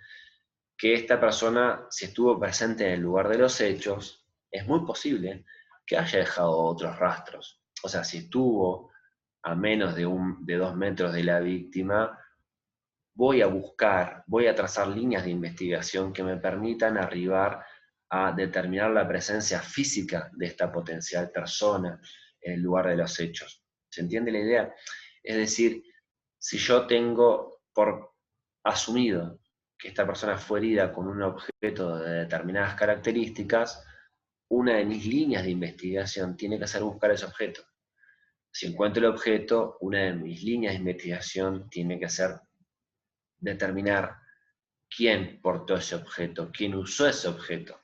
que esta persona, si estuvo presente en el lugar de los hechos, es muy posible que haya dejado otros rastros. O sea, si estuvo a menos de 2 metros de la víctima, voy a buscar, voy a trazar líneas de investigación que me permitan arribar a determinar la presencia física de esta potencial persona en el lugar de los hechos. ¿Se entiende la idea? Es decir, si yo tengo por asumido que esta persona fue herida con un objeto de determinadas características, una de mis líneas de investigación tiene que ser buscar ese objeto. Si encuentro el objeto, una de mis líneas de investigación tiene que ser determinar quién portó ese objeto, quién usó ese objeto.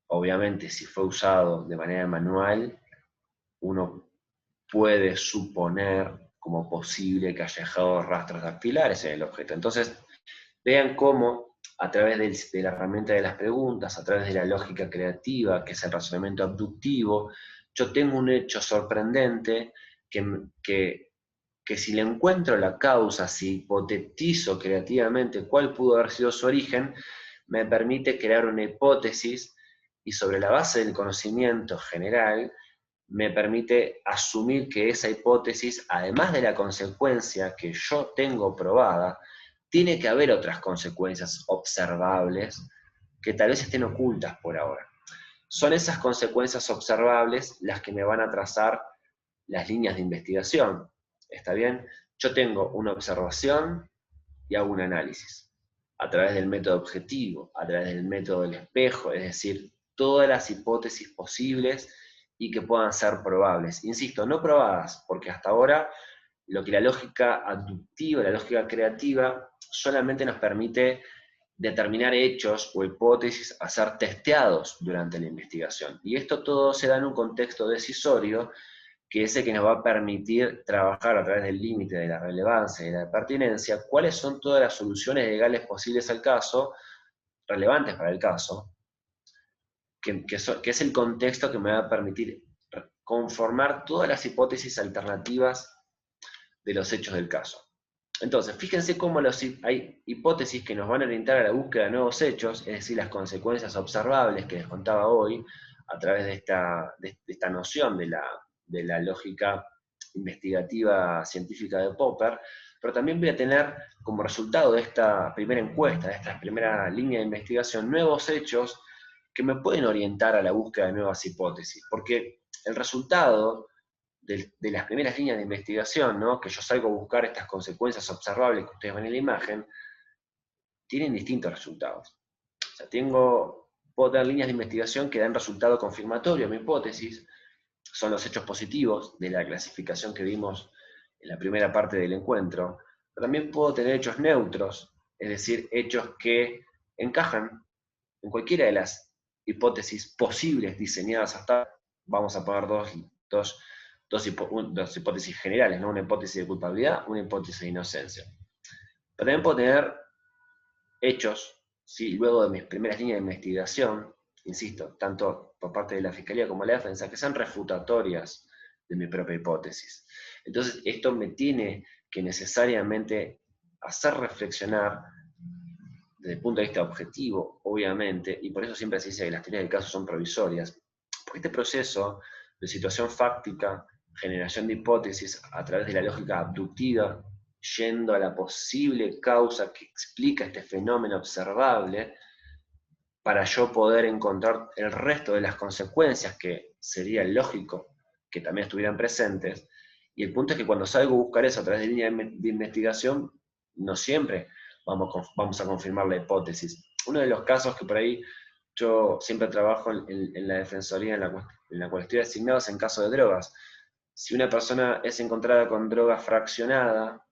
Obviamente, si fue usado de manera manual, uno puede suponer como posible que haya dejado rastros dactilares en el objeto. Entonces, vean cómo a través de la herramienta de las preguntas, a través de la lógica creativa, que es el razonamiento abductivo, yo tengo un hecho sorprendente que si le encuentro la causa, si hipotetizo creativamente cuál pudo haber sido su origen, me permite crear una hipótesis y sobre la base del conocimiento general me permite asumir que esa hipótesis, además de la consecuencia que yo tengo probada, tiene que haber otras consecuencias observables que tal vez estén ocultas por ahora. Son esas consecuencias observables las que me van a trazar las líneas de investigación. ¿Está bien? Yo tengo una observación y hago un análisis a través del método objetivo, a través del método del espejo, es decir, todas las hipótesis posibles y que puedan ser probables. Insisto, no probadas, porque hasta ahora lo que la lógica aductiva, la lógica creativa, solamente nos permite determinar hechos o hipótesis a ser testeados durante la investigación. Y esto todo se da en un contexto decisorio, que es el que nos va a permitir trabajar a través del límite de la relevancia y de la pertinencia, cuáles son todas las soluciones legales posibles al caso, relevantes para el caso, que es el contexto que me va a permitir conformar todas las hipótesis alternativas de los hechos del caso. Entonces, fíjense cómo hay hipótesis que nos van a orientar a la búsqueda de nuevos hechos, es decir, las consecuencias observables que les contaba hoy, a través de esta noción de la lógica investigativa científica de Popper, pero también voy a tener como resultado de esta primera encuesta, de esta primera línea de investigación, nuevos hechos que me pueden orientar a la búsqueda de nuevas hipótesis, porque el resultado de las primeras líneas de investigación, ¿no? Que yo salgo a buscar estas consecuencias observables que ustedes ven en la imagen, tienen distintos resultados. O sea, puedo tener líneas de investigación que dan resultado confirmatorio a mi hipótesis, son los hechos positivos de la clasificación que vimos en la primera parte del encuentro, pero también puedo tener hechos neutros, es decir, hechos que encajan en cualquiera de las hipótesis posibles diseñadas hasta ahora. Vamos a poner dos hipótesis generales, ¿no? Una hipótesis de culpabilidad, una hipótesis de inocencia. Pero también puedo tener hechos, ¿sí? Luego de mis primeras líneas de investigación, insisto, tanto por parte de la Fiscalía como de la Defensa, que sean refutatorias de mi propia hipótesis. Entonces, esto me tiene que necesariamente hacer reflexionar desde el punto de vista objetivo, obviamente, y por eso siempre se dice que las teorías del caso son provisorias, porque este proceso de situación fáctica, generación de hipótesis a través de la lógica abductiva, yendo a la posible causa que explica este fenómeno observable, para yo poder encontrar el resto de las consecuencias que sería lógico que también estuvieran presentes. Y el punto es que cuando salgo a buscar eso a través de líneas de investigación, no siempre vamos a confirmar la hipótesis. Uno de los casos que por ahí yo siempre trabajo en la defensoría en la cual estoy asignado es en caso de drogas. Si una persona es encontrada con droga fraccionada,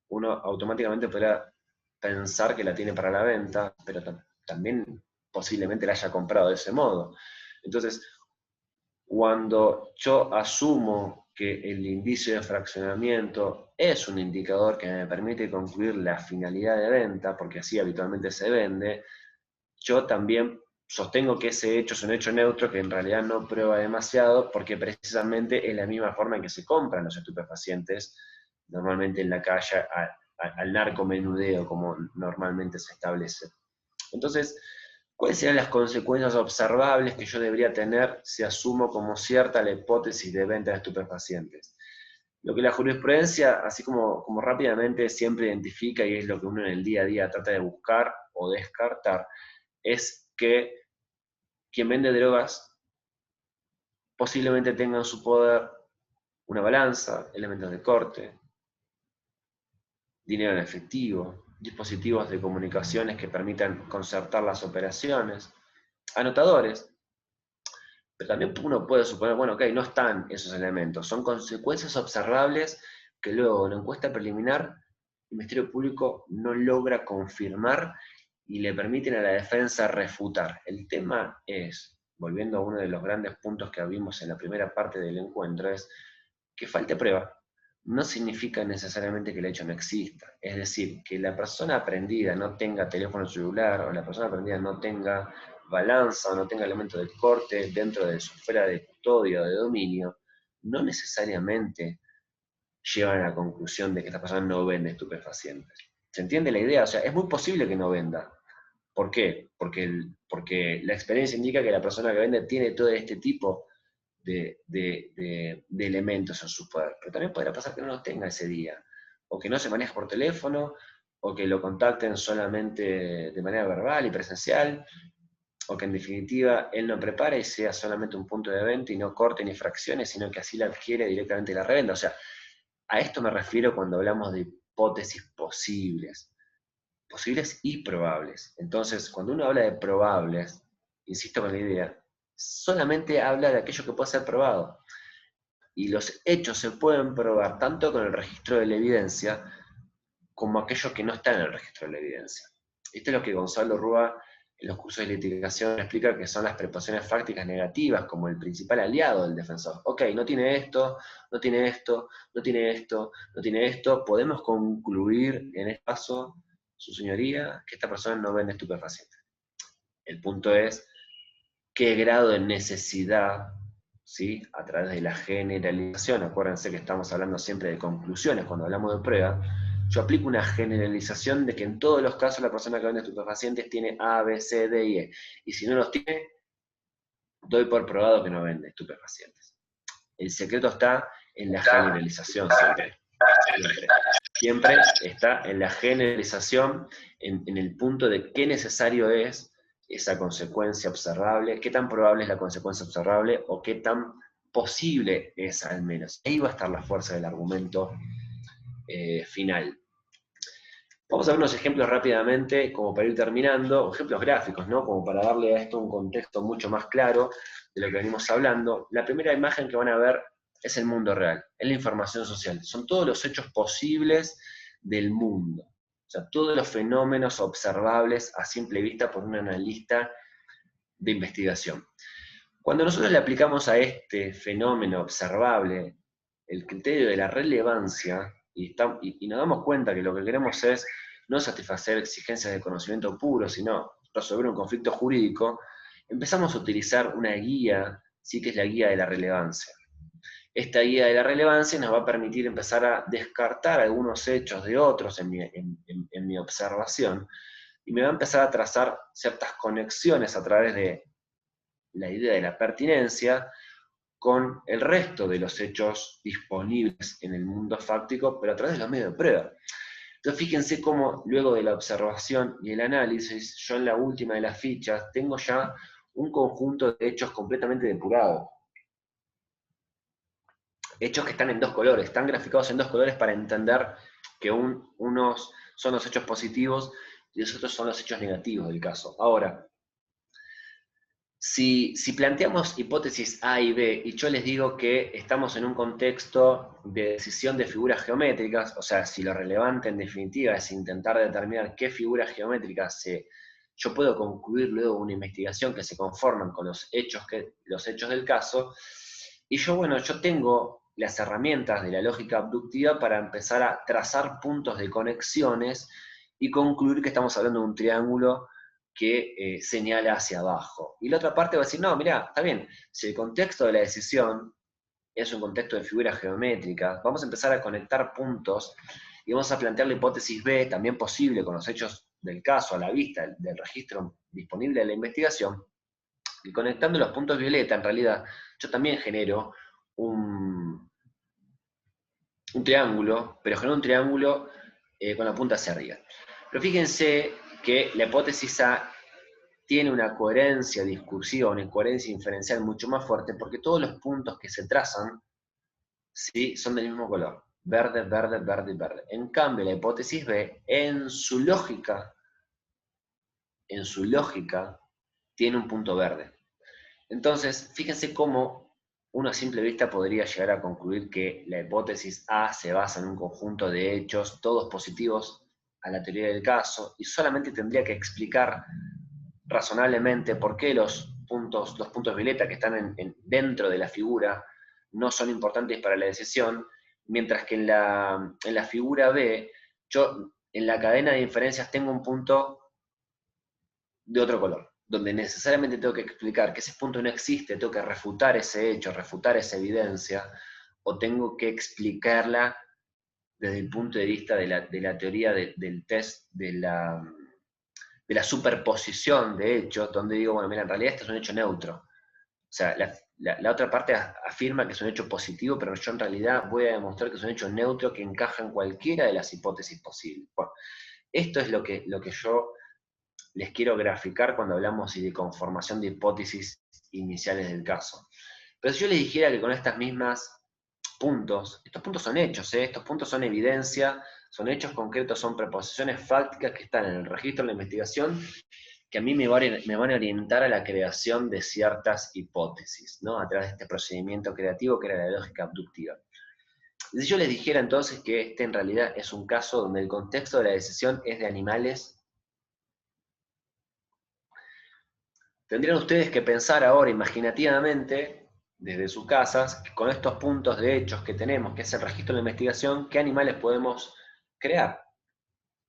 uno automáticamente podrá pensar que la tiene para la venta, pero también posiblemente la haya comprado de ese modo. Entonces, cuando yo asumo que el indicio de fraccionamiento es un indicador que me permite concluir la finalidad de venta, porque así habitualmente se vende, yo también sostengo que ese hecho es un hecho neutro que en realidad no prueba demasiado, porque precisamente es la misma forma en que se compran los estupefacientes, normalmente en la calle, al narcomenudeo, como normalmente se establece. Entonces, ¿cuáles serían las consecuencias observables que yo debería tener si asumo como cierta la hipótesis de venta de estupefacientes? Lo que la jurisprudencia, así como rápidamente siempre identifica, y es lo que uno en el día a día trata de buscar o descartar, es que quien vende drogas posiblemente tenga en su poder una balanza, elementos de corte, dinero en efectivo, dispositivos de comunicaciones que permitan concertar las operaciones, anotadores, pero también uno puede suponer, bueno, ok, no están esos elementos, son consecuencias observables que luego en la encuesta preliminar el Ministerio Público no logra confirmar y le permiten a la defensa refutar. El tema es, volviendo a uno de los grandes puntos que vimos en la primera parte del encuentro, es que falte prueba no significa necesariamente que el hecho no exista. Es decir, que la persona aprendida no tenga teléfono celular o la persona aprendida no tenga balanza o no tenga elementos de corte dentro de su esfera de custodia o de dominio, no necesariamente llevan a la conclusión de que esta persona no vende estupefacientes. ¿Se entiende la idea? O sea, es muy posible que no venda. ¿Por qué? Porque la experiencia indica que la persona que vende tiene todo este tipo de elementos en su poder. Pero también podrá pasar que no los tenga ese día, o que no se maneja por teléfono, o que lo contacten solamente de manera verbal y presencial, o que en definitiva él no prepara y sea solamente un punto de venta y no corte ni fracciones, sino que así la adquiere directamente y la revenda. O sea, a esto me refiero cuando hablamos de hipótesis posibles y probables. Entonces, cuando uno habla de probables, insisto con la idea, solamente habla de aquello que puede ser probado. Y los hechos se pueden probar tanto con el registro de la evidencia como aquello que no está en el registro de la evidencia. Esto es lo que Gonzalo Rúa en los cursos de litigación explica que son las preposiciones fácticas negativas como el principal aliado del defensor. Ok, no tiene esto, no tiene esto, no tiene esto, no tiene esto. Podemos concluir en este caso, su señoría, que esta persona no vende estupefacientes. El punto es qué grado de necesidad, ¿sí? A través de la generalización, acuérdense que estamos hablando siempre de conclusiones cuando hablamos de prueba, yo aplico una generalización de que en todos los casos la persona que vende estupefacientes tiene A, B, C, D y E. Y si no los tiene, doy por probado que no vende estupefacientes. El secreto está en la generalización siempre. Siempre está en la generalización, en el punto de qué necesario es esa consecuencia observable, qué tan probable es la consecuencia observable o qué tan posible es al menos. Ahí va a estar la fuerza del argumento final. Vamos a ver unos ejemplos rápidamente, como para ir terminando, ejemplos gráficos, ¿no? Como para darle a esto un contexto mucho más claro de lo que venimos hablando. La primera imagen que van a ver es el mundo real, es la información social. Son todos los hechos posibles del mundo. O sea, todos los fenómenos observables a simple vista por un analista de investigación. Cuando nosotros le aplicamos a este fenómeno observable el criterio de la relevancia, y nos damos cuenta que lo que queremos es no satisfacer exigencias de conocimiento puro, sino resolver un conflicto jurídico, empezamos a utilizar una guía, sí, que es la guía de la relevancia. Esta guía de la relevancia nos va a permitir empezar a descartar algunos hechos de otros en mi observación, y me va a empezar a trazar ciertas conexiones a través de la idea de la pertinencia con el resto de los hechos disponibles en el mundo fáctico, pero a través de los medios de prueba. Entonces fíjense cómo luego de la observación y el análisis, yo en la última de las fichas tengo ya un conjunto de hechos completamente depurados. Hechos que están en dos colores, están graficados en dos colores para entender que unos son los hechos positivos y los otros son los hechos negativos del caso. Ahora, si planteamos hipótesis A y B, y yo les digo que estamos en un contexto de decisión de figuras geométricas, o sea, si lo relevante en definitiva es intentar determinar qué figuras geométricas yo puedo concluir luego una investigación que se conforman con los hechos del caso, y yo tengo las herramientas de la lógica abductiva para empezar a trazar puntos de conexiones y concluir que estamos hablando de un triángulo que señala hacia abajo. Y la otra parte va a decir, no, mirá, está bien, si el contexto de la decisión es un contexto de figuras geométricas, vamos a empezar a conectar puntos y vamos a plantear la hipótesis B, también posible con los hechos del caso a la vista del registro disponible de la investigación, y conectando los puntos violeta, en realidad, yo también genero un triángulo, pero genero un triángulo con la punta hacia arriba. Pero fíjense que la hipótesis A tiene una coherencia discursiva, una coherencia inferencial mucho más fuerte, porque todos los puntos que se trazan, ¿sí?, son del mismo color. Verde, verde, verde y verde. En cambio, la hipótesis B, en su lógica, tiene un punto verde. Entonces, fíjense cómo uno a simple vista podría llegar a concluir que la hipótesis A se basa en un conjunto de hechos, todos positivos a la teoría del caso, y solamente tendría que explicar razonablemente por qué los puntos violeta que están dentro de la figura no son importantes para la decisión, mientras que en la figura B, yo en la cadena de inferencias tengo un punto de otro color, donde necesariamente tengo que explicar que ese punto no existe, tengo que refutar ese hecho, refutar esa evidencia, o tengo que explicarla desde el punto de vista de la teoría del test de la superposición de hechos, donde digo, bueno, mira, en realidad este es un hecho neutro. O sea, la otra parte afirma que es un hecho positivo, pero yo en realidad voy a demostrar que es un hecho neutro que encaja en cualquiera de las hipótesis posibles. Bueno, esto es lo que yo les quiero graficar cuando hablamos de conformación de hipótesis iniciales del caso. Pero si yo les dijera que con estas mismas estos puntos son hechos, estos puntos son evidencia, son hechos concretos, son preposiciones fácticas que están en el registro de la investigación, que a mí me van a orientar a la creación de ciertas hipótesis, ¿no?, a través de este procedimiento creativo que era la lógica abductiva. Y si yo les dijera entonces que este en realidad es un caso donde el contexto de la decisión es de animales, tendrían ustedes que pensar ahora imaginativamente, desde sus casas, con estos puntos de hechos que tenemos, que es el registro de la investigación, qué animales podemos crear.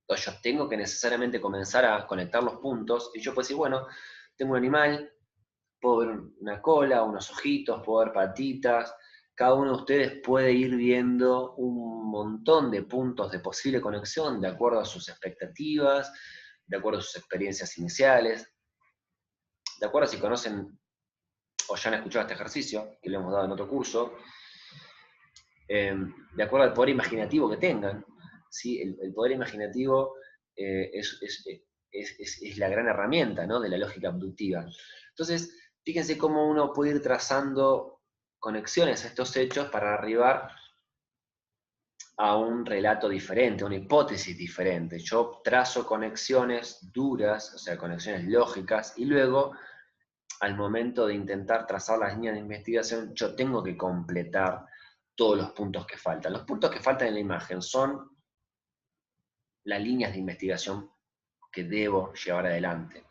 Entonces yo tengo que necesariamente comenzar a conectar los puntos, y yo puedo decir, bueno, tengo un animal, puedo ver una cola, unos ojitos, puedo ver patitas, cada uno de ustedes puede ir viendo un montón de puntos de posible conexión de acuerdo a sus expectativas, de acuerdo a sus experiencias iniciales, de acuerdo a si conocen o ya han escuchado este ejercicio, que lo hemos dado en otro curso, de acuerdo al poder imaginativo que tengan, ¿sí? El poder imaginativo es es la gran herramienta, ¿no?, de la lógica abductiva. Entonces, fíjense cómo uno puede ir trazando conexiones a estos hechos para arribar a un relato diferente, a una hipótesis diferente. Yo trazo conexiones duras, o sea, conexiones lógicas, y luego, al momento de intentar trazar las líneas de investigación, yo tengo que completar todos los puntos que faltan. Los puntos que faltan en la imagen son las líneas de investigación que debo llevar adelante.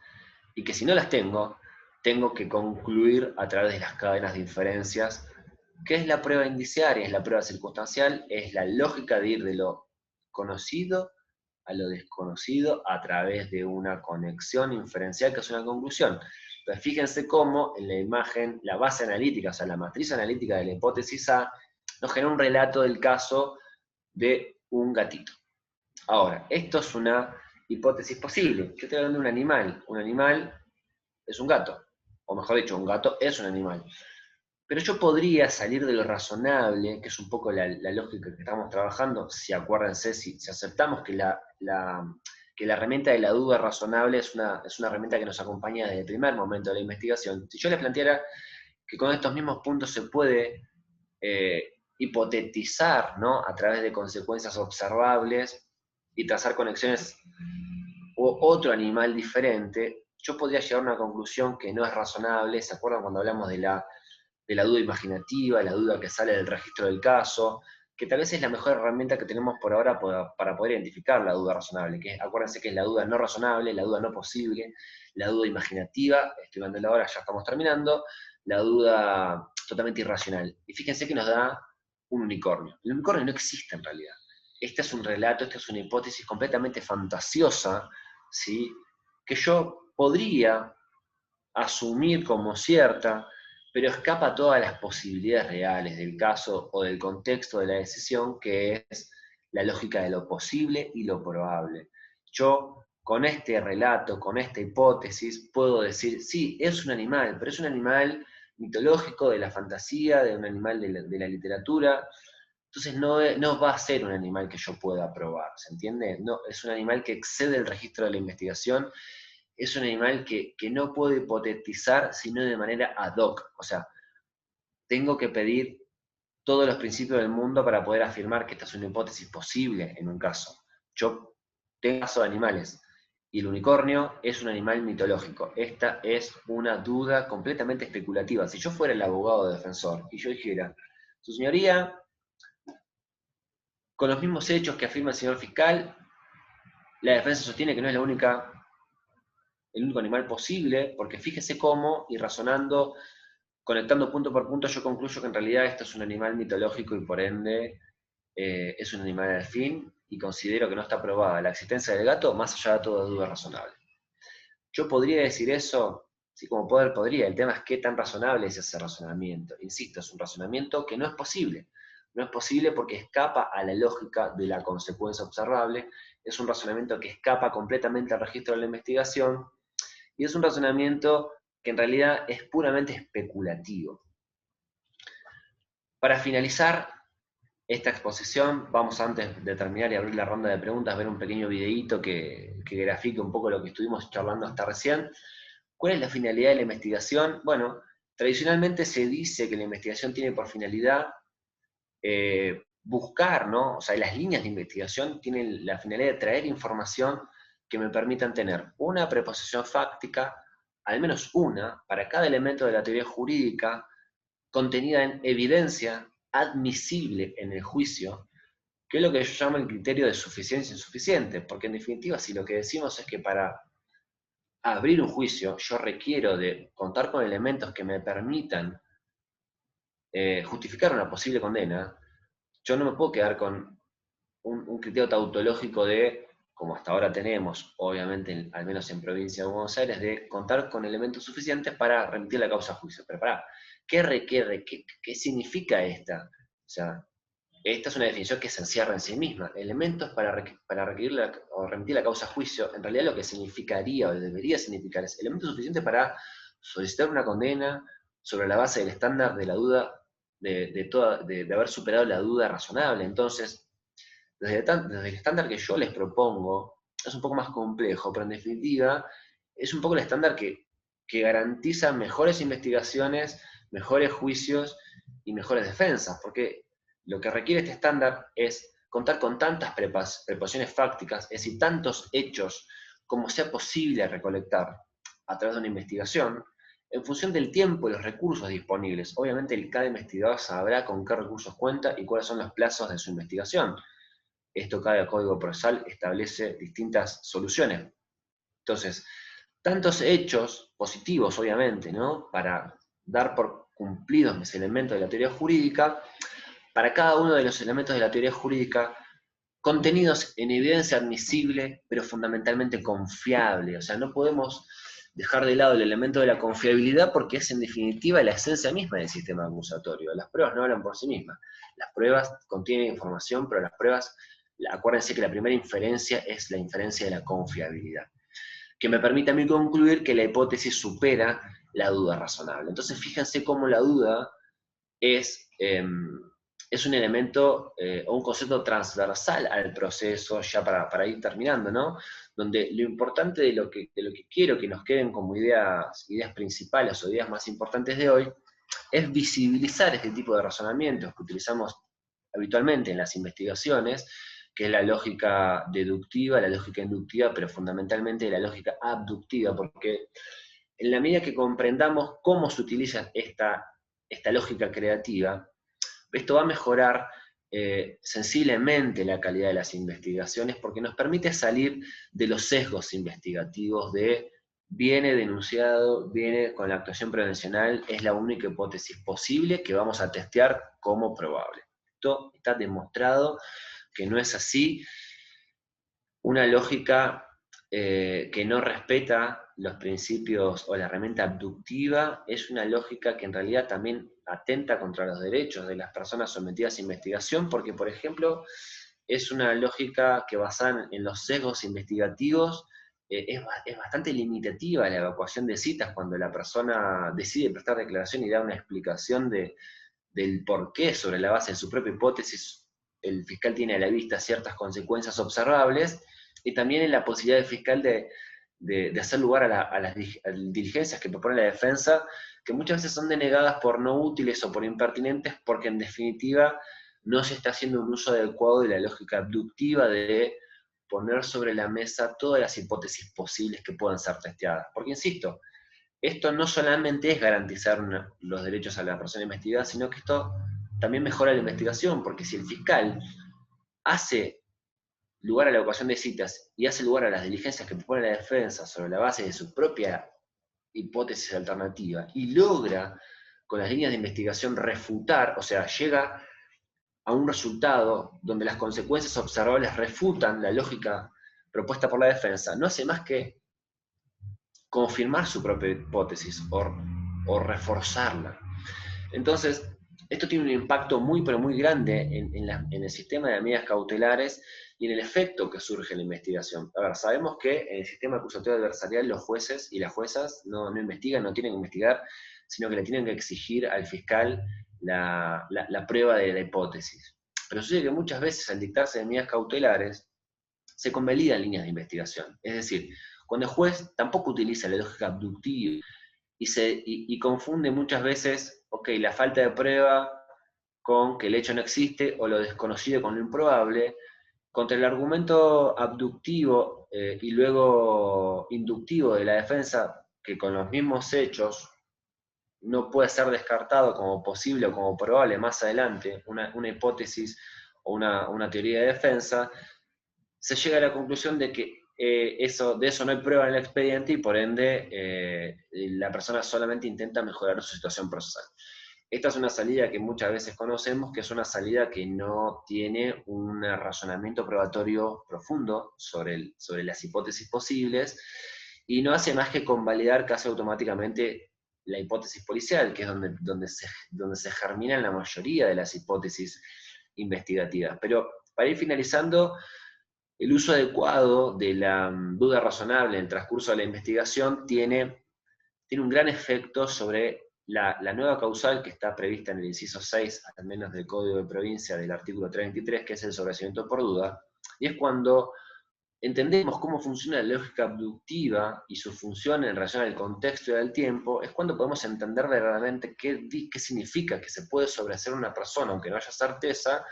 Y que si no las tengo, tengo que concluir a través de las cadenas de inferencias, que es la prueba indiciaria, es la prueba circunstancial, es la lógica de ir de lo conocido a lo desconocido a través de una conexión inferencial que es una conclusión. Entonces, fíjense cómo en la imagen, la base analítica, o sea, la matriz analítica de la hipótesis A, nos genera un relato del caso de un gatito. Ahora, esto es una hipótesis posible. Yo estoy hablando de un animal es un gato, o mejor dicho, un gato es un animal. Pero yo podría salir de lo razonable, que es un poco la lógica que estamos trabajando, si acuérdense, si aceptamos que que la herramienta de la duda razonable es una herramienta que nos acompaña desde el primer momento de la investigación. Si yo les planteara que con estos mismos puntos se puede hipotetizar, ¿no?, a través de consecuencias observables y trazar conexiones o otro animal diferente, yo podría llegar a una conclusión que no es razonable. ¿Se acuerdan cuando hablamos de la duda imaginativa, la duda que sale del registro del caso? Que tal vez es la mejor herramienta que tenemos por ahora para poder identificar la duda razonable, que acuérdense que es la duda no razonable, la duda no posible, la duda imaginativa, estoy viendo ahora, ya estamos terminando, la duda totalmente irracional. Y fíjense que nos da un unicornio. El unicornio no existe en realidad. Este es un relato, esta es una hipótesis completamente fantasiosa, ¿sí?, que yo podría asumir como cierta, pero escapa a todas las posibilidades reales del caso o del contexto de la decisión, que es la lógica de lo posible y lo probable. Yo, con este relato, con esta hipótesis, puedo decir, sí, es un animal, pero es un animal mitológico, de la fantasía, de un animal de la literatura. Entonces no va a ser un animal que yo pueda probar, ¿se entiende? No, es un animal que excede el registro de la investigación, es un animal que no puedo hipotetizar sino de manera ad hoc. O sea, tengo que pedir todos los principios del mundo para poder afirmar que esta es una hipótesis posible en un caso. Yo tengo caso de animales, y el unicornio es un animal mitológico. Esta es una duda completamente especulativa. Si yo fuera el abogado defensor y yo dijera, su señoría, con los mismos hechos que afirma el señor fiscal, la defensa sostiene que no es el único animal posible, porque fíjese cómo, y razonando, conectando punto por punto, yo concluyo que en realidad esto es un animal mitológico y por ende es un animal al fin, y considero que no está probada la existencia del gato más allá de toda duda razonable. Yo podría decir eso, sí, como poder podría, el tema es qué tan razonable es ese razonamiento. Insisto, es un razonamiento que no es posible. No es posible porque escapa a la lógica de la consecuencia observable, es un razonamiento que escapa completamente al registro de la investigación, y es un razonamiento que en realidad es puramente especulativo. Para finalizar esta exposición, vamos, antes de terminar y abrir la ronda de preguntas, ver un pequeño videíto que grafique un poco lo que estuvimos charlando hasta recién. ¿Cuál es la finalidad de la investigación? Bueno, tradicionalmente se dice que la investigación tiene por finalidad buscar, ¿no? O sea, las líneas de investigación tienen la finalidad de traer información que me permitan tener una preposición fáctica, al menos una, para cada elemento de la teoría jurídica, contenida en evidencia admisible en el juicio, que es lo que yo llamo el criterio de suficiencia insuficiente, porque en definitiva, si lo que decimos es que para abrir un juicio yo requiero de contar con elementos que me permitan justificar una posible condena, yo no me puedo quedar con un criterio tautológico de, como hasta ahora tenemos, obviamente, al menos en provincia de Buenos Aires, de contar con elementos suficientes para remitir la causa a juicio. Pero pará, ¿qué requiere? ¿Qué significa esta? O sea, esta es una definición que se encierra en sí misma. Elementos para requerir o remitir la causa a juicio, en realidad lo que significaría o debería significar es elementos suficientes para solicitar una condena sobre la base del estándar de la duda, de haber superado la duda razonable. Entonces, desde el estándar que yo les propongo, es un poco más complejo, pero en definitiva es un poco el estándar que garantiza mejores investigaciones, mejores juicios y mejores defensas, porque lo que requiere este estándar es contar con tantas preposiciones fácticas, es decir, tantos hechos como sea posible recolectar a través de una investigación, en función del tiempo y los recursos disponibles. Obviamente cada investigador sabrá con qué recursos cuenta y cuáles son los plazos de su investigación. Esto cada código procesal establece distintas soluciones. Entonces, tantos hechos positivos, obviamente, ¿no? Para dar por cumplidos mis elementos de la teoría jurídica, para cada uno de los elementos de la teoría jurídica, contenidos en evidencia admisible, pero fundamentalmente confiable. O sea, no podemos dejar de lado el elemento de la confiabilidad porque es en definitiva la esencia misma del sistema acusatorio. Las pruebas no hablan por sí mismas. Las pruebas contienen información, pero las pruebas, acuérdense que la primera inferencia es la inferencia de la confiabilidad, que me permite a mí concluir que la hipótesis supera la duda razonable. Entonces, fíjense cómo la duda es un elemento o un concepto transversal al proceso, ya para ir terminando, ¿no? Donde lo importante de lo que quiero que nos queden como ideas principales o ideas más importantes de hoy, es visibilizar este tipo de razonamientos que utilizamos habitualmente en las investigaciones, que es la lógica deductiva, la lógica inductiva, pero fundamentalmente la lógica abductiva, porque en la medida que comprendamos cómo se utiliza esta lógica creativa, esto va a mejorar sensiblemente la calidad de las investigaciones porque nos permite salir de los sesgos investigativos de viene denunciado, viene con la actuación prevencional, es la única hipótesis posible que vamos a testear como probable. Esto está demostrado que no es así. Una lógica que no respeta los principios o la herramienta abductiva es una lógica que en realidad también atenta contra los derechos de las personas sometidas a investigación, porque, por ejemplo, es una lógica que basada en los sesgos investigativos es bastante limitativa la evacuación de citas cuando la persona decide prestar declaración y da una explicación del por qué sobre la base de su propia hipótesis el fiscal tiene a la vista ciertas consecuencias observables, y también en la posibilidad del fiscal de hacer lugar a las diligencias que propone la defensa, que muchas veces son denegadas por no útiles o por impertinentes, porque en definitiva no se está haciendo un uso adecuado de la lógica abductiva de poner sobre la mesa todas las hipótesis posibles que puedan ser testeadas. Porque, insisto, esto no solamente es garantizar los derechos a la persona investigada, sino que esto también mejora la investigación, porque si el fiscal hace lugar a la evacuación de citas y hace lugar a las diligencias que propone la defensa sobre la base de su propia hipótesis alternativa y logra con las líneas de investigación refutar, o sea, llega a un resultado donde las consecuencias observables refutan la lógica propuesta por la defensa, no hace más que confirmar su propia hipótesis o reforzarla. Entonces, esto tiene un impacto muy, pero muy grande en el sistema de medidas cautelares y en el efecto que surge en la investigación. A ver, sabemos que en el sistema acusatorio adversarial los jueces y las juezas no investigan, no tienen que investigar, sino que le tienen que exigir al fiscal la prueba de la hipótesis. Pero sucede que muchas veces al dictarse de medidas cautelares se convalidan líneas de investigación. Es decir, cuando el juez tampoco utiliza la lógica abductiva y confunde muchas veces, ok, la falta de prueba con que el hecho no existe o lo desconocido con lo improbable, contra el argumento abductivo y luego inductivo de la defensa, que con los mismos hechos no puede ser descartado como posible o como probable más adelante una hipótesis o una teoría de defensa, se llega a la conclusión de que de eso no hay prueba en el expediente y por ende la persona solamente intenta mejorar su situación procesal. Esta es una salida que muchas veces conocemos, que es una salida que no tiene un razonamiento probatorio profundo sobre las hipótesis posibles y no hace más que convalidar casi automáticamente la hipótesis policial, que es donde se germinan la mayoría de las hipótesis investigativas. Pero para ir finalizando, el uso adecuado de la duda razonable en el transcurso de la investigación tiene un gran efecto sobre la nueva causal que está prevista en el inciso 6, al menos del Código de Provincia del artículo 33, que es el sobreseimiento por duda, y es cuando entendemos cómo funciona la lógica abductiva y su función en relación al contexto y al tiempo, es cuando podemos entender verdaderamente qué significa que se puede sobrehacer una persona, aunque no haya certeza,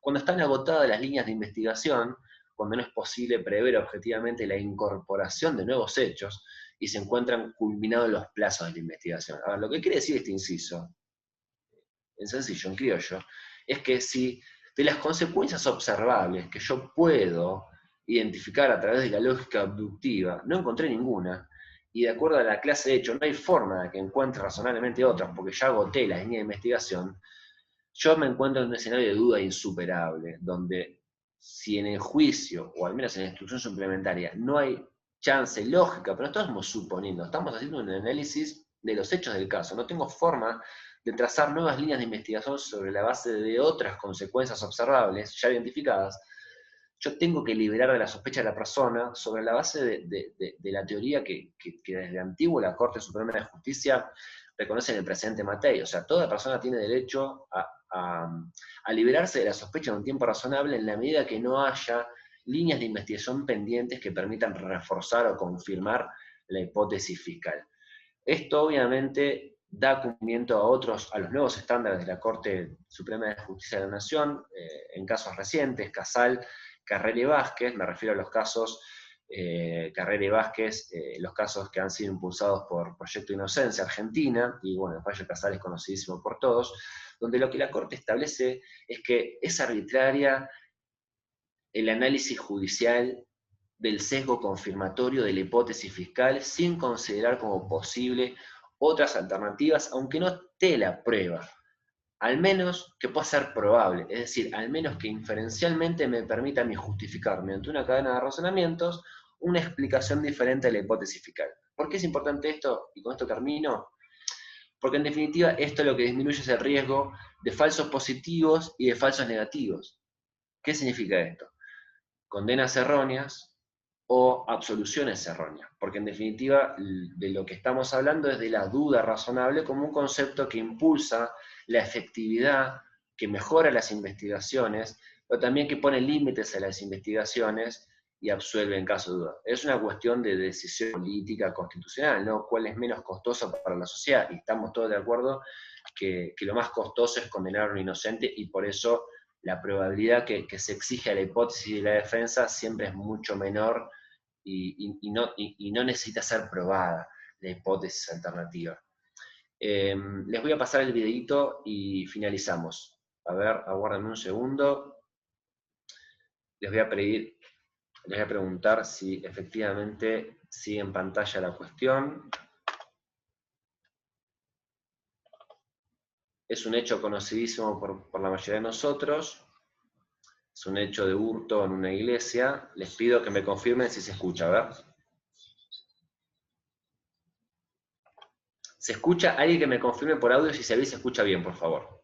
cuando están agotadas las líneas de investigación, cuando no es posible prever objetivamente la incorporación de nuevos hechos y se encuentran culminados los plazos de la investigación. Ahora, lo que quiere decir este inciso, en sencillo, en criollo, es que si de las consecuencias observables que yo puedo identificar a través de la lógica abductiva, no encontré ninguna, y de acuerdo a la clase de hecho no hay forma de que encuentre razonablemente otras, porque ya agoté la línea de investigación, yo me encuentro en un escenario de duda insuperable, donde si en el juicio, o al menos en la instrucción suplementaria, no hay chance lógica, pero no estamos suponiendo, estamos haciendo un análisis de los hechos del caso, no tengo forma de trazar nuevas líneas de investigación sobre la base de otras consecuencias observables ya identificadas. Yo tengo que liberar de la sospecha de la persona sobre la base de la teoría que desde antiguo la Corte Suprema de Justicia reconoce en el presente Matei. O sea, toda persona tiene derecho a liberarse de la sospecha en un tiempo razonable en la medida que no haya líneas de investigación pendientes que permitan reforzar o confirmar la hipótesis fiscal. Esto obviamente da cumplimiento a los nuevos estándares de la Corte Suprema de Justicia de la Nación, en casos recientes, Casal, Carrera y Vázquez, me refiero a los casos Carrera y Vázquez, los casos que han sido impulsados por Proyecto Inocencia Argentina, y bueno, el fallo Casal es conocidísimo por todos, donde lo que la Corte establece es que es arbitraria el análisis judicial del sesgo confirmatorio de la hipótesis fiscal sin considerar como posible otras alternativas, aunque no esté la prueba, al menos que pueda ser probable, es decir, al menos que inferencialmente me permita a mí justificar mediante una cadena de razonamientos una explicación diferente de la hipótesis fiscal. ¿Por qué es importante esto? Y con esto termino. Porque en definitiva esto lo que disminuye es el riesgo de falsos positivos y de falsos negativos. ¿Qué significa esto? Condenas erróneas o absoluciones erróneas, porque en definitiva de lo que estamos hablando es de la duda razonable como un concepto que impulsa la efectividad, que mejora las investigaciones, pero también que pone límites a las investigaciones y absuelve en caso de duda. Es una cuestión de decisión política constitucional, ¿no? ¿Cuál es menos costoso para la sociedad? Y estamos todos de acuerdo que lo más costoso es condenar a un inocente y por eso la probabilidad que se exige a la hipótesis de la defensa siempre es mucho menor y no necesita ser probada la hipótesis alternativa. Les voy a pasar el videito y finalizamos. A ver, aguárdenme un segundo. Les voy a preguntar si efectivamente sigue en pantalla la cuestión. Es un hecho conocidísimo por la mayoría de nosotros. Es un hecho de hurto en una iglesia. Les pido que me confirmen si se escucha, a ver. ¿Se escucha? Alguien que me confirme por audio si se ve y se escucha bien, por favor.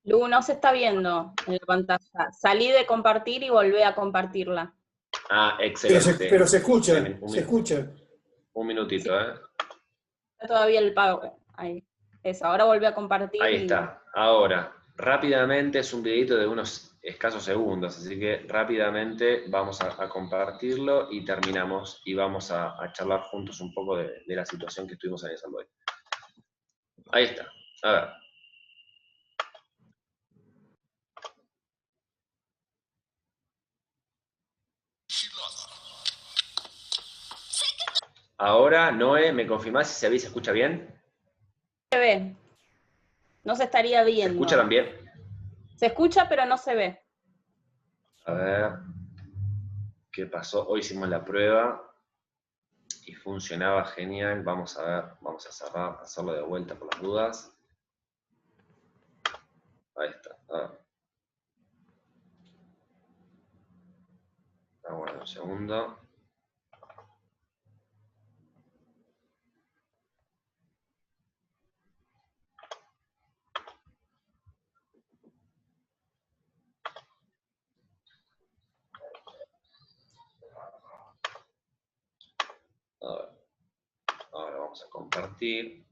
Lu, no se está viendo en la pantalla. Salí de compartir y volví a compartirla. Ah, excelente. Pero se escucha, se escucha. Un minutito, sí. Está todavía el pago. Ahí. Eso, ahora volví a compartir. Ahí está. Ahora, rápidamente, es un videito de unos escasos segundos, así que rápidamente vamos a compartirlo y terminamos y vamos a charlar juntos un poco de la situación que estuvimos analizando hoy. Ahí está. A ver. Ahora, Noé, ¿me confirmás si se ve y se escucha bien? Se ve. No se estaría viendo. ¿Se escucha también? Se escucha, pero no se ve. A ver. ¿Qué pasó? Hoy hicimos la prueba y funcionaba genial. Vamos a ver, vamos a cerrar, hacerlo de vuelta por las dudas. Ahí está. A ver. Aguarda un segundo. A ver. Ahora vamos a compartir.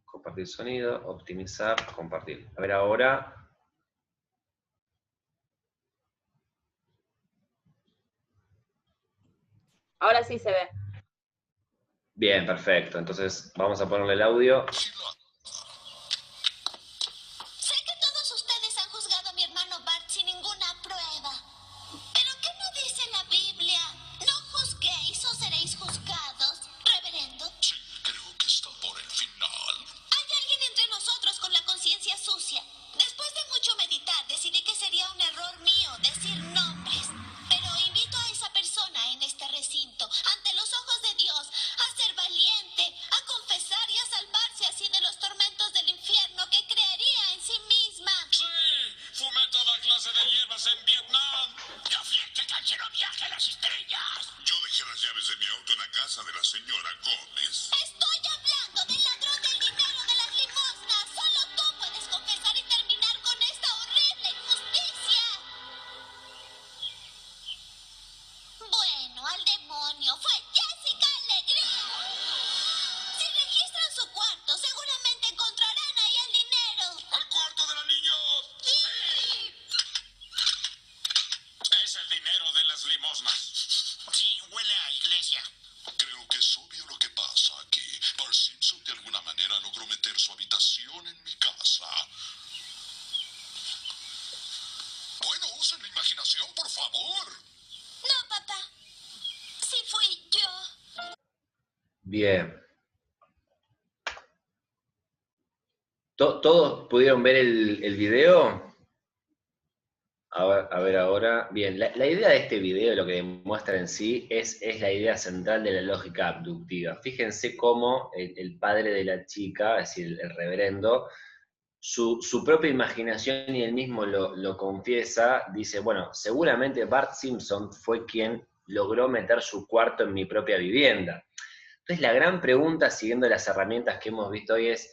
Compartir sonido, optimizar, compartir. A ver ahora. Ahora sí se ve. Bien, perfecto. Entonces vamos a ponerle el audio. Sé que todos ustedes han juzgado a mi hermano Bart sin ninguna prueba. ¿Pero qué no dice la Biblia? No juzguéis o seréis juzgados, reverendo. Sí, creo que está por el final. Hay alguien entre nosotros con la conciencia sucia. Después de mucho meditar, decidí que sería un error mío decir nombres. Pero invito a esa persona en este recinto, ante los ojos de Dios, a ser valiente, a confesar y a salvarse así de los tormentos del infierno que crearía en sí misma. Sí, fumé toda clase de hierbas en Vietnam. Yo fui el que canceló viaje a las estrellas. Yo dejé las llaves de mi auto en la casa de la señora Gómez. Estoy hablando del ladrón del dinero de las limosnas. Solo tú puedes confesar y terminar con esta horrible injusticia. Bueno, al demonio. Fue Jessica Alegría. Si registran su cuarto, seguramente encontrarán ahí el dinero. ¡Al cuarto de la niña! Sí. Es el dinero de las limosnas. Sí, huele a iglesia. Creo que es obvio lo que pasa aquí. Bart Simpson de alguna manera logró meter su habitación en mi casa. Bueno, usen la imaginación, por favor. No, papá. Sí fui yo. Bien. ¿Todos pudieron ver el video? A ver ahora. Bien, la idea de este video, lo que demuestra en sí, es la idea central de la lógica abductiva. Fíjense cómo el padre de la chica, es decir, el reverendo, su propia imaginación, y él mismo lo confiesa, dice, bueno, seguramente Bart Simpson fue quien logró meter su cuarto en mi propia vivienda. Entonces la gran pregunta, siguiendo las herramientas que hemos visto hoy, es,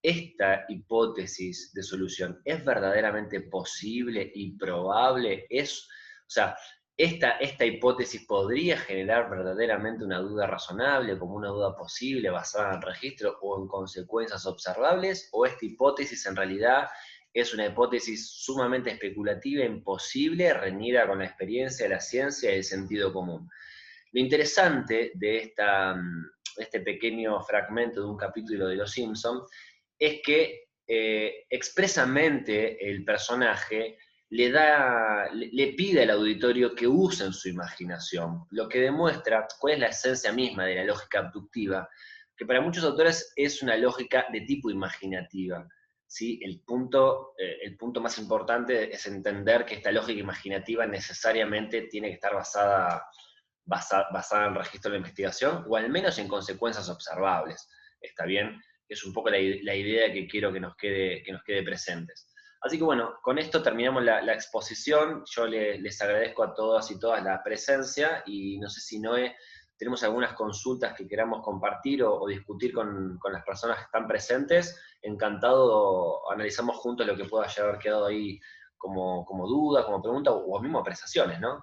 ¿esta hipótesis de solución es verdaderamente posible y probable? O sea, esta hipótesis podría generar verdaderamente una duda razonable, como una duda posible basada en registro o en consecuencias observables, o esta hipótesis en realidad es una hipótesis sumamente especulativa, imposible, reñida con la experiencia, la ciencia y el sentido común. Lo interesante de este pequeño fragmento de un capítulo de Los Simpson es que expresamente el personaje le pide al auditorio que usen su imaginación, lo que demuestra cuál es la esencia misma de la lógica abductiva, que para muchos autores es una lógica de tipo imaginativa. ¿Sí? El punto más importante es entender que esta lógica imaginativa necesariamente tiene que estar basada en registro de la investigación, o al menos en consecuencias observables. ¿Está bien? Es un poco la idea que quiero que nos quede presentes. Así que bueno, con esto terminamos la exposición. Yo les agradezco a todos y todas la presencia, y no sé si Noé, tenemos algunas consultas que queramos compartir o discutir con las personas que están presentes. Encantado, analizamos juntos lo que pueda haber quedado ahí como duda, como pregunta, o mismo apreciaciones, ¿no?